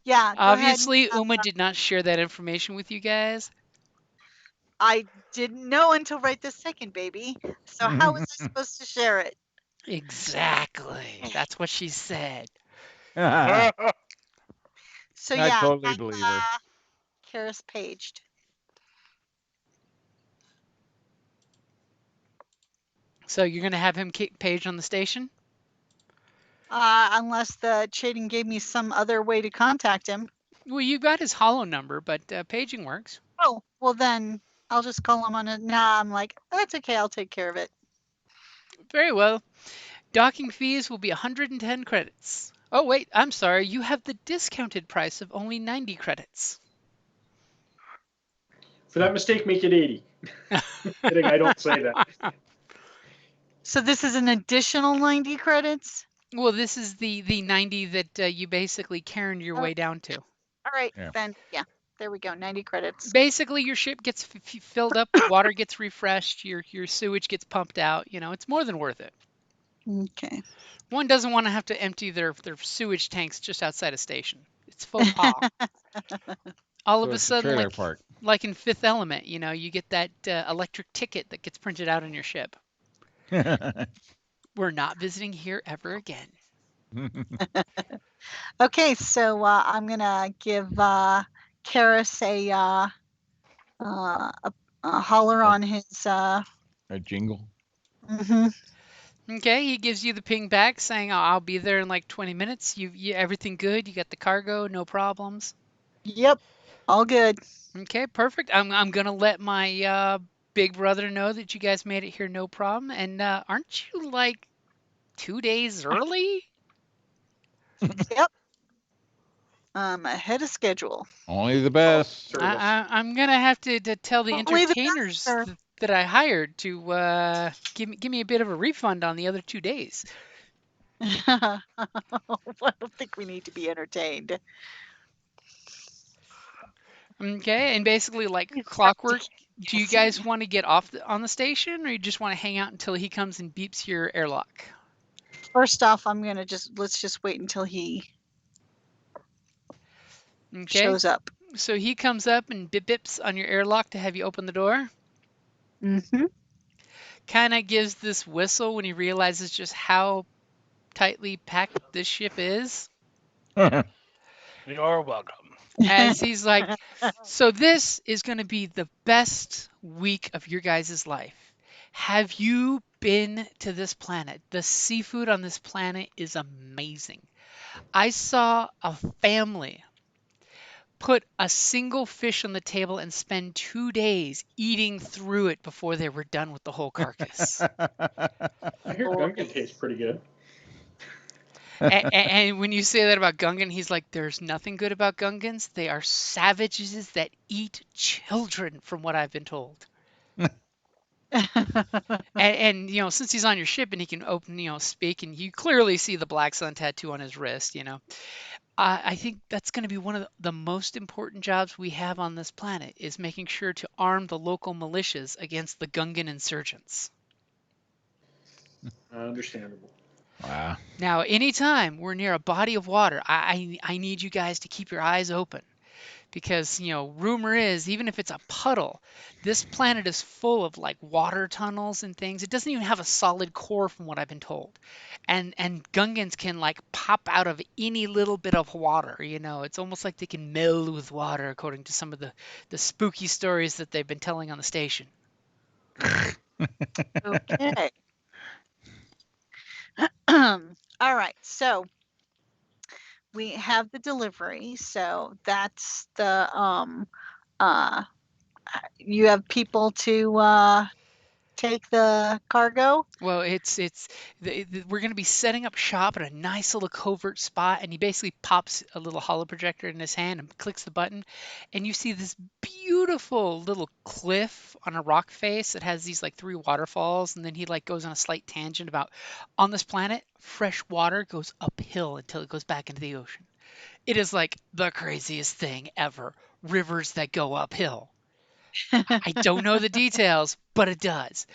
yeah. Obviously, Uma did not share that information with you guys. I didn't know until right this second, baby. So how was I supposed to share it? Exactly. That's what she said. So I yeah, totally believe her. Karis paged. So you're gonna have him page on the station? Unless the Chaden gave me some other way to contact him. Well, you got his hollow number, but paging works. Oh, well then I'll just call him on it. Nah, I'm like, that's okay. I'll take care of it. Very well. Docking fees will be 110 credits. Oh, wait, I'm sorry. You have the discounted price of only 90 credits. For that mistake, make it 80. Kidding, I don't say that. So this is an additional 90 credits? Well, this is the 90 that you basically carried your way down to. All right, Yeah. then, yeah. There we go, 90 credits. Basically, your ship gets filled up, water gets refreshed, your sewage gets pumped out. It's more than worth it. Okay. One doesn't want to have to empty their sewage tanks just outside a station. It's faux pas. All of a it's sudden, trailer park. like in Fifth Element, you get that electric ticket that gets printed out on your ship. We're not visiting here ever again. Okay, so I'm gonna give Karis a holler on his. A jingle. Mhm. Okay, he gives you the ping back saying, I'll be there in like 20 minutes. You everything good? You got the cargo, no problems? Yep, all good. Okay, perfect. I'm gonna let my big brother know that you guys made it here no problem. And aren't you like 2 days early? Yep. Ahead of schedule. Only the best. Service. I'm gonna have to tell the Only the entertainers sir. that I hired to give me a bit of a refund on the other 2 days. I don't think we need to be entertained. Okay, and basically like clockwork, do you guys want to get off on the station, or you just want to hang out until he comes and beeps your airlock? First off, let's just wait until he Okay, shows up. so he comes up and bips on your airlock to have you open the door. Mm-hmm. kind of gives this whistle when he realizes just how tightly packed this ship is. You're welcome. As he's like, so this is going to be the best week of your guys' life. Have you been to this planet? The seafood on this planet is amazing. I saw a family put a single fish on the table and spend 2 days eating through it before they were done with the whole carcass. I hear Gungan tastes pretty good. And when you say that about Gungan, he's like, there's nothing good about Gungans. They are savages that eat children, from what I've been told. And since he's on your ship and he can open, speak, and you clearly see the black sun tattoo on his wrist, I think that's going to be one of the most important jobs we have on this planet is making sure to arm the local militias against the Gungan insurgents. Understandable. Wow. Now, anytime we're near a body of water, I need you guys to keep your eyes open because, rumor is even if it's a puddle, this planet is full of like water tunnels and things. It doesn't even have a solid core from what I've been told. And Gungans can like pop out of any little bit of water, It's almost like they can meld with water according to some of the spooky stories that they've been telling on the station. Okay. All right. So we have the delivery. So that's the you have people to take the cargo. Well, we're going to be setting up shop at a nice little covert spot, and he basically pops a little holo projector in his hand and clicks the button, and you see this beautiful little cliff on a rock face that has these like three waterfalls, and then he like goes on a slight tangent about on this planet, fresh water goes uphill until it goes back into the ocean. It is like the craziest thing ever. Rivers that go uphill. I don't know the details, but it does.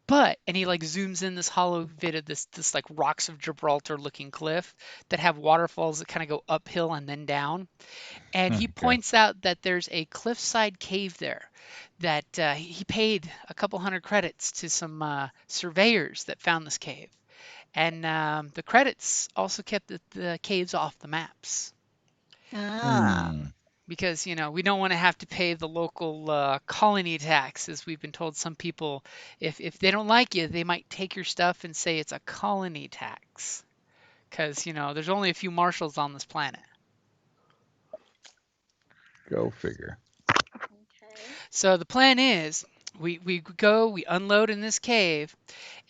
And he like zooms in this hollow vid of this like rocks of Gibraltar looking cliff that have waterfalls that kind of go uphill and then down. And he Okay. points out that there's a cliffside cave there that he paid a couple hundred credits to some surveyors that found this cave. And the credits also kept the caves off the maps. Ah. Because we don't want to have to pay the local colony tax, as we've been told. Some people, if they don't like you, they might take your stuff and say it's a colony tax, because there's only a few marshals on this planet. Go figure. Okay. So the plan is we unload in this cave,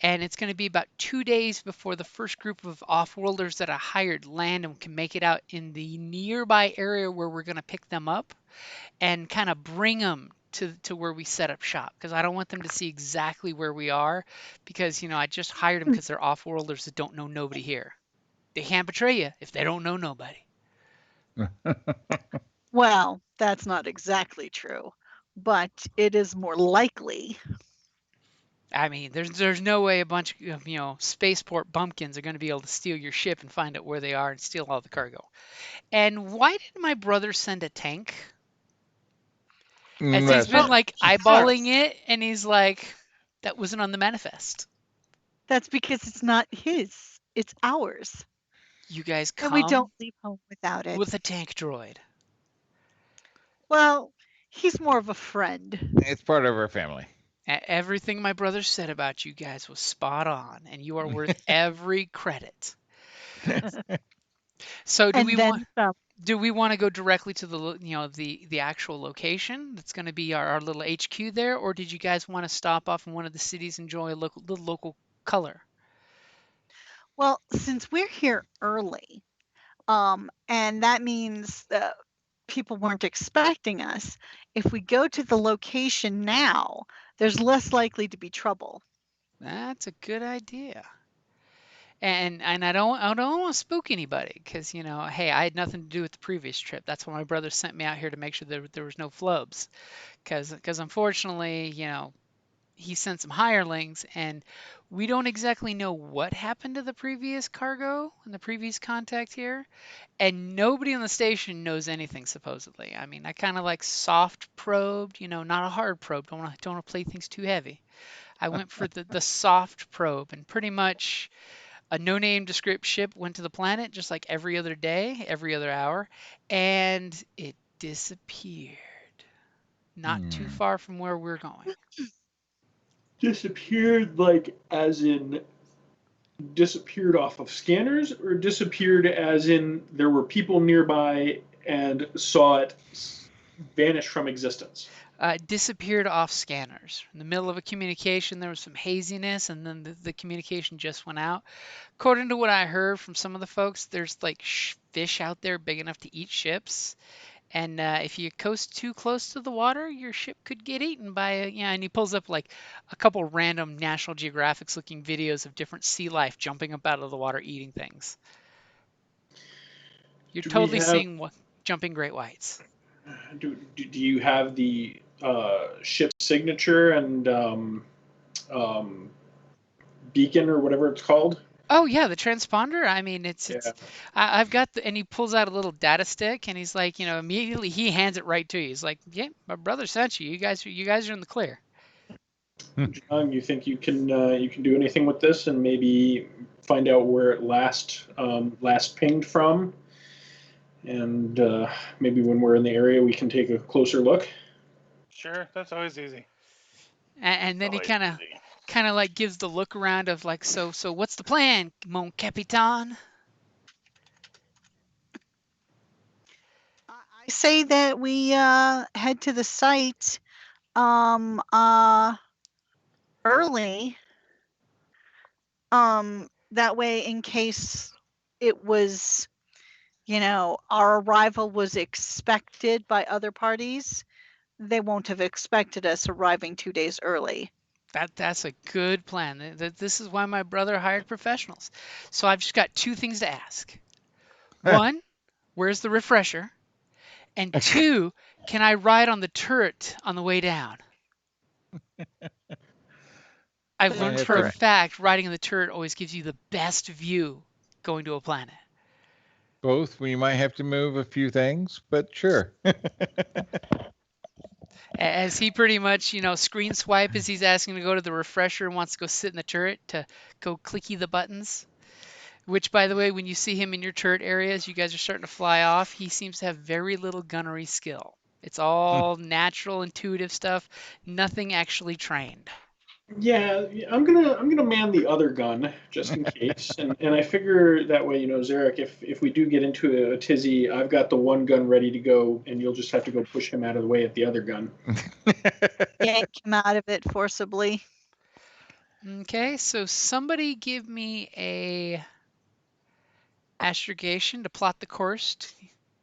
and it's going to be about 2 days before the first group of off-worlders that are hired land and can make it out in the nearby area where we're going to pick them up and kind of bring them to where we set up shop, because I don't want them to see exactly where we are, because I just hired them because they're off-worlders that don't know nobody here. They can't betray you if they don't know nobody. Well, that's not exactly true, but it is more likely. I mean, there's no way a bunch of spaceport bumpkins are going to be able to steal your ship and find out where they are and steal all the cargo. And why didn't my brother send a tank? As he's been like eyeballing it, and he's like, that wasn't on the manifest. That's because it's not his. It's ours. You guys come And we don't leave home without it. with a tank droid. Well, he's more of a friend. It's part of our family. Everything my brother said about you guys was spot on, and you are worth every credit. So do we want to go directly to the actual location that's going to be our little HQ there, or did you guys want to stop off in one of the cities and enjoy a local color? Well, since we're here early, and that means that people weren't expecting us, if we go to the location now, there's less likely to be trouble. That's a good idea. And I don't want to spook anybody, because hey, I had nothing to do with the previous trip. That's why my brother sent me out here to make sure there was no flubs, because unfortunately he sent some hirelings, and we don't exactly know what happened to the previous cargo and the previous contact here, and nobody on the station knows anything supposedly. I mean, I kind of like soft probed, not a hard probe. Don't want to play things too heavy. I went for the soft probe, and pretty much a no-name descript ship went to the planet just like every other day, every other hour, and it disappeared. Not too far from where we're going. Disappeared, like as in disappeared off of scanners, or disappeared as in there were people nearby and saw it vanish from existence? Disappeared off scanners. In the middle of a communication, there was some haziness, and then the communication just went out. According to what I heard from some of the folks, there's like fish out there big enough to eat ships. And if you coast too close to the water, your ship could get eaten by a, yeah. And he pulls up like a couple random National Geographic looking videos of different sea life jumping up out of the water eating things. You're Do we totally have seeing jumping great whites. do you have the ship signature and beacon or whatever it's called? Oh yeah, the transponder. I mean, Yeah. I've got and he pulls out a little data stick and he's like, immediately he hands it right to you. He's like, yeah, my brother sent you. You guys are in the clear. John, you think you can do anything with this and maybe find out where it last pinged from, and maybe when we're in the area we can take a closer look. Sure, that's always easy. And then he kind of like gives the look around of like, so what's the plan, mon capitan? I say that we head to the site early. That way, in case it was, our arrival was expected by other parties, they won't have expected us arriving 2 days early. That's a good plan. This is why my brother hired professionals. So I've just got two things to ask. One, where's the refresher? And two, can I ride on the turret on the way down? I've learned for a fact riding on the turret always gives you the best view going to a planet. Both. We might have to move a few things, but sure. As he pretty much, screen swipe as he's asking to go to the refresher and wants to go sit in the turret to go clicky the buttons. Which, by the way, when you see him in your turret areas, you guys are starting to fly off. He seems to have very little gunnery skill. It's all natural, intuitive stuff. Nothing actually trained. Yeah, I'm gonna man the other gun just in case, and I figure that way, Zarek, if we do get into a tizzy, I've got the one gun ready to go, and you'll just have to go push him out of the way at the other gun. Yank him out of it forcibly. Okay, so somebody give me a astrogation to plot the course,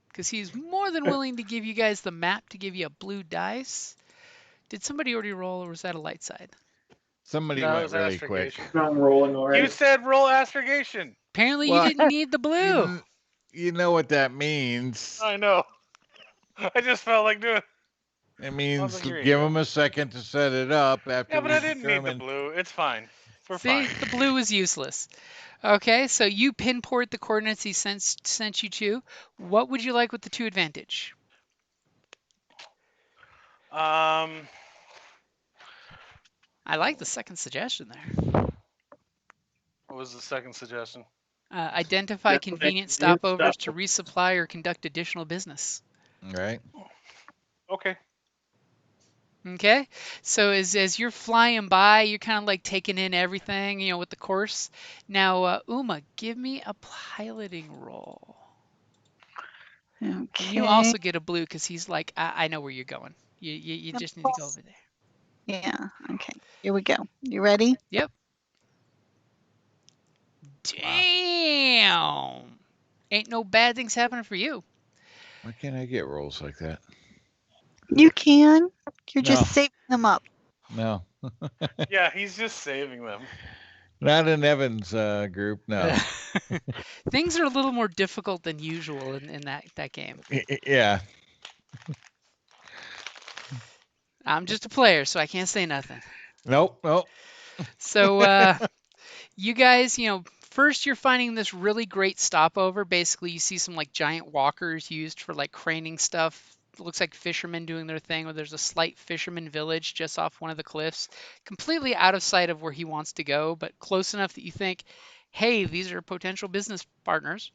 because he's more than willing to give you guys the map to give you a blue dice. Did somebody already roll, or was that a light side? Somebody No, it went was really quick. astrogation. I'm rolling already. You said roll astrogation. Apparently Well, you didn't need the blue. You know what that means. I know. I just felt like doing it. It means like you're give evil. them a second to set it up after Yeah, but we I didn't need the determine. blue. It's fine. We're See, fine. the blue is useless. Okay, so you pinpoint the coordinates he sent you to. What would you like with the 2 advantage? Um, I like the second suggestion there. what was the second suggestion? Identify convenient stopovers to resupply or conduct additional business. Right. Okay. Okay, so as you're flying by, you're kind of like taking in everything, with the course. Now, Uma, give me a piloting roll. Okay. And you also get a blue because he's like, I know where you're going. You just need to go over there. Yeah. Okay. Here we go. You ready? Yep. Damn. Ain't no bad things happening for you. Why can't I get rolls like that? You can. You're No. just saving them up. No. Yeah, he's just saving them. Not in Evan's group, no. Things are a little more difficult than usual in that game. Yeah. I'm just a player, so I can't say nothing. Nope. So you guys, first you're finding this really great stopover. Basically, you see some like giant walkers used for like craning stuff, it looks like fishermen doing their thing, or there's a slight fisherman village just off one of the cliffs, completely out of sight of where he wants to go, but close enough that you think, hey, these are potential business partners.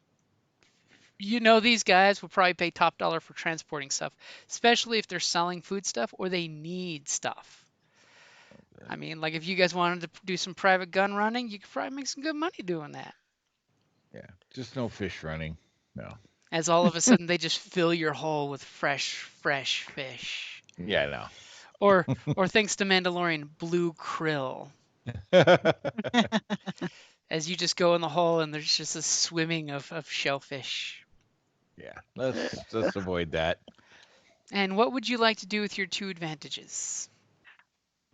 You know these guys will probably pay top dollar for transporting stuff, especially if they're selling food stuff or they need stuff. I mean, like if you guys wanted to do some private gun running, you could probably make some good money doing that. Yeah, just no fish running. No. As all of a sudden they just fill your hole with fresh fish. Yeah, Or thanks to Mandalorian, blue krill. no. As you just go in the hole and there's just a swimming of shellfish. Yeah, let's avoid that. And what would you like to do with your 2 advantages?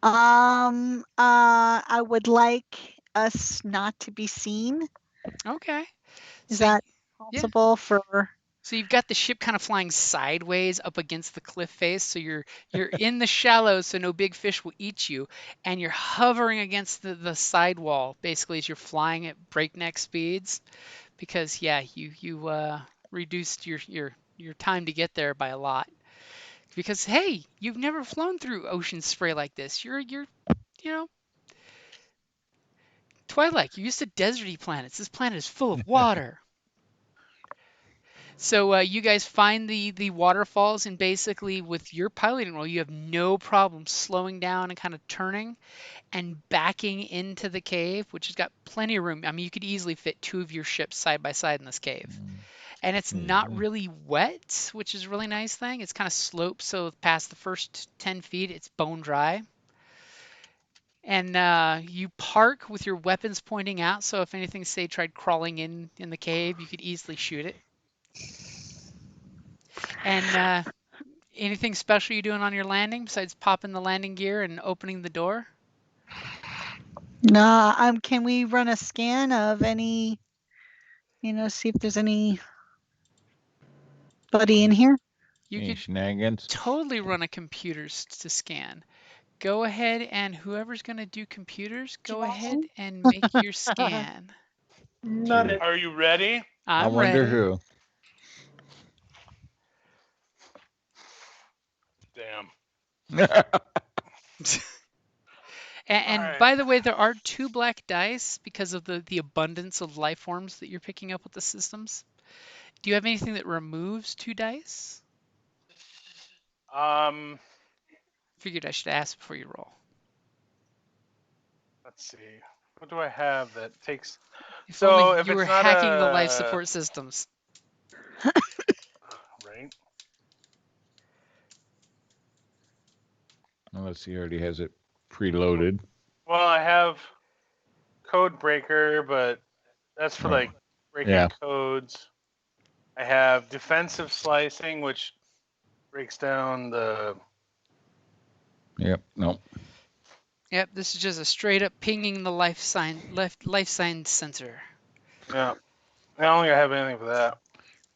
I would like us not to be seen. Okay. Is So that yeah. possible for? So you've got the ship kind of flying sideways up against the cliff face, so you're in the shallows, so no big fish will eat you, and you're hovering against the sidewall basically as you're flying at breakneck speeds, because yeah, you reduced your time to get there by a lot. Because hey, you've never flown through ocean spray like this. You're you know Twilight. You're used to deserty planets. This planet is full of water. So you guys find the waterfalls, and basically with your piloting role, you have no problem slowing down and kind of turning and backing into the cave, which has got plenty of room. I mean, you could easily fit 2 of your ships side by side in this cave. And it's not Easily. really wet, which is a really nice thing. It's kind of sloped, so past the first 10 feet, it's bone dry. And you park with your weapons pointing out, so if anything, say, tried crawling in the cave, you could easily shoot it. And anything special you doing on your landing besides popping the landing gear and opening the door? No. Can we run a scan of any? See if there's anybody in here. You Any could shenanigans? totally run a computers to scan. Go ahead, and whoever's going to do computers, go ahead and make your scan. Not it. Are you ready? I I'm wonder ready. who. Damn. And Alright. by the way, there are 2 black dice because of the abundance of life forms that you're picking up with the systems. Do you have anything that removes 2 dice? Figured I should ask before you roll. Let's see. What do I have that takes? If So only if you it's were not hacking the life a support systems. right. Unless he already has it preloaded. Well, I have code breaker, but that's for Oh, like breaking yeah. codes. I have defensive slicing, which breaks down the. Yep. No. Yep, this is just a straight up pinging the life sign sensor. Yeah. I don't think I have anything for that.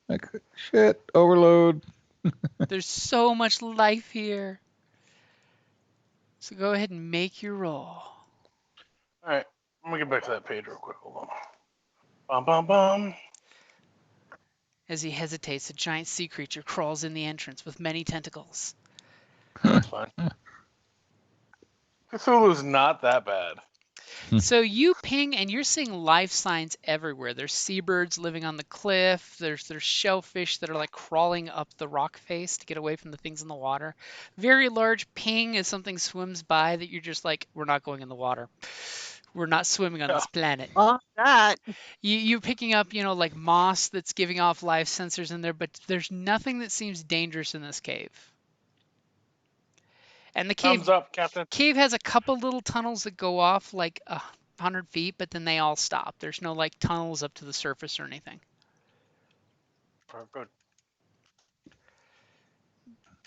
Like, shit. Overload. There's so much life here. So go ahead and make your roll. All right. Let me get back to that page real quick. Hold on. Bum bum bum. As he hesitates, a giant sea creature crawls in the entrance with many tentacles. That's fine. Cthulhu's not that bad. So you ping, and you're seeing life signs everywhere. There's seabirds living on the cliff. There's shellfish that are like crawling up the rock face to get away from the things in the water. Very large ping as something swims by that you're just like, we're not going in the water. We're not swimming on this planet. Oh, that. You're picking up, like moss that's giving off life sensors in there, but there's nothing that seems dangerous in this cave. And the Thumbs up, Captain. cave has a couple little tunnels that go off like 100 feet, but then they all stop. There's no like tunnels up to the surface or anything. Good.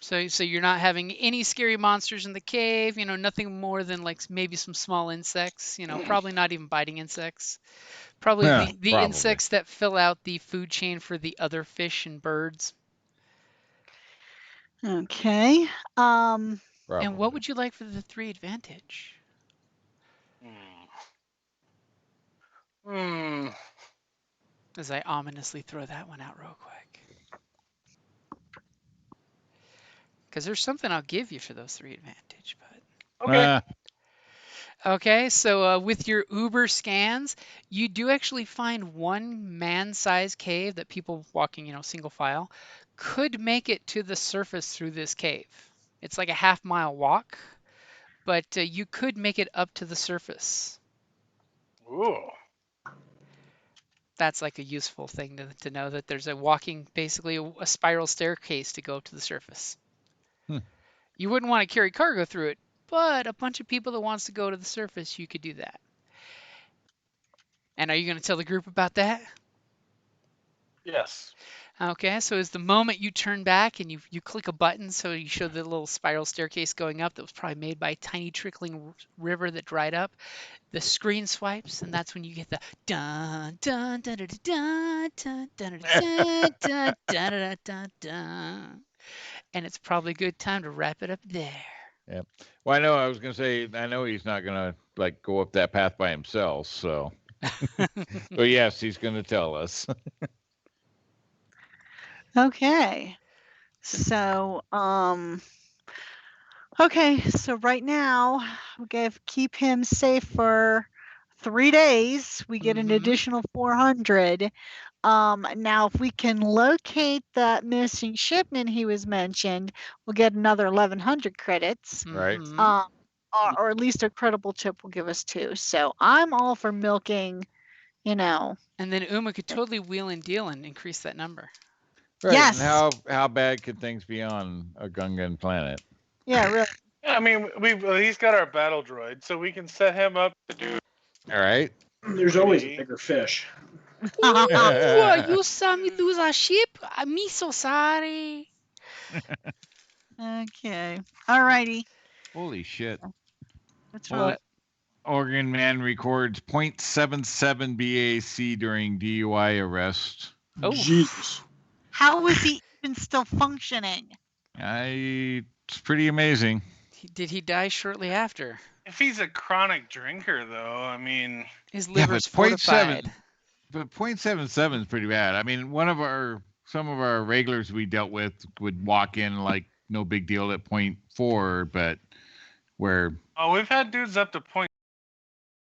So you're not having any scary monsters in the cave. Nothing more than like maybe some small insects. Probably not even biting insects. Probably Yeah, the probably. insects that fill out the food chain for the other fish and birds. Okay. And what Probably. would you like for the 3 advantage? As I ominously throw that one out real quick. Because there's something I'll give you for those 3 advantage. But Okay. okay, so with your Uber scans, you do actually find one man-sized cave that people walking, single file, could make it to the surface through this cave. It's like a half-mile walk, but you could make it up to the surface. Ooh. That's like a useful thing to know that there's basically a spiral staircase to go up to the surface. You wouldn't want to carry cargo through it, but a bunch of people that wants to go to the surface, you could do that. And are you going to tell the group about that? Yes. Okay, so as the moment you turn back and you click a button, so you show the little spiral staircase going up that was probably made by a tiny trickling river that dried up, the screen swipes, and that's when you get the dun dun dun dun dun dun dun dun dun dun dun dun, and it's probably a good time to wrap it up there. Yeah. Well, I was going to say, I know he's not going to go up that path by himself. So, but yes, he's going to tell us. Okay. So, okay. So right now, we keep him safe for 3 days. We get an additional 400. Now, if we can locate that missing shipment he was mentioned, we'll get another 1,100 credits. Right. Or at least a credible tip will give us 2. So I'm all for milking, And then Uma could totally wheel and deal and increase that number. Right. Yes. And how bad could things be on a Gungan planet? Yeah, really. I mean, he's got our battle droid, so we can set him up to do. All right. There's always a bigger fish. You saw me lose a ship? I'm so sorry. Okay. All righty. Holy shit. What's Well, wrong? Oregon man records 0.77 BAC during DUI arrest. Oh. Jesus. How was he even still functioning? It's pretty amazing. Did he die shortly after? If he's a chronic drinker, though, I mean, His liver's but 0.7 fortified. But 0.77 is pretty bad. I mean, some of our regulars we dealt with would walk in like no big deal at 0.4, but where we've had dudes up to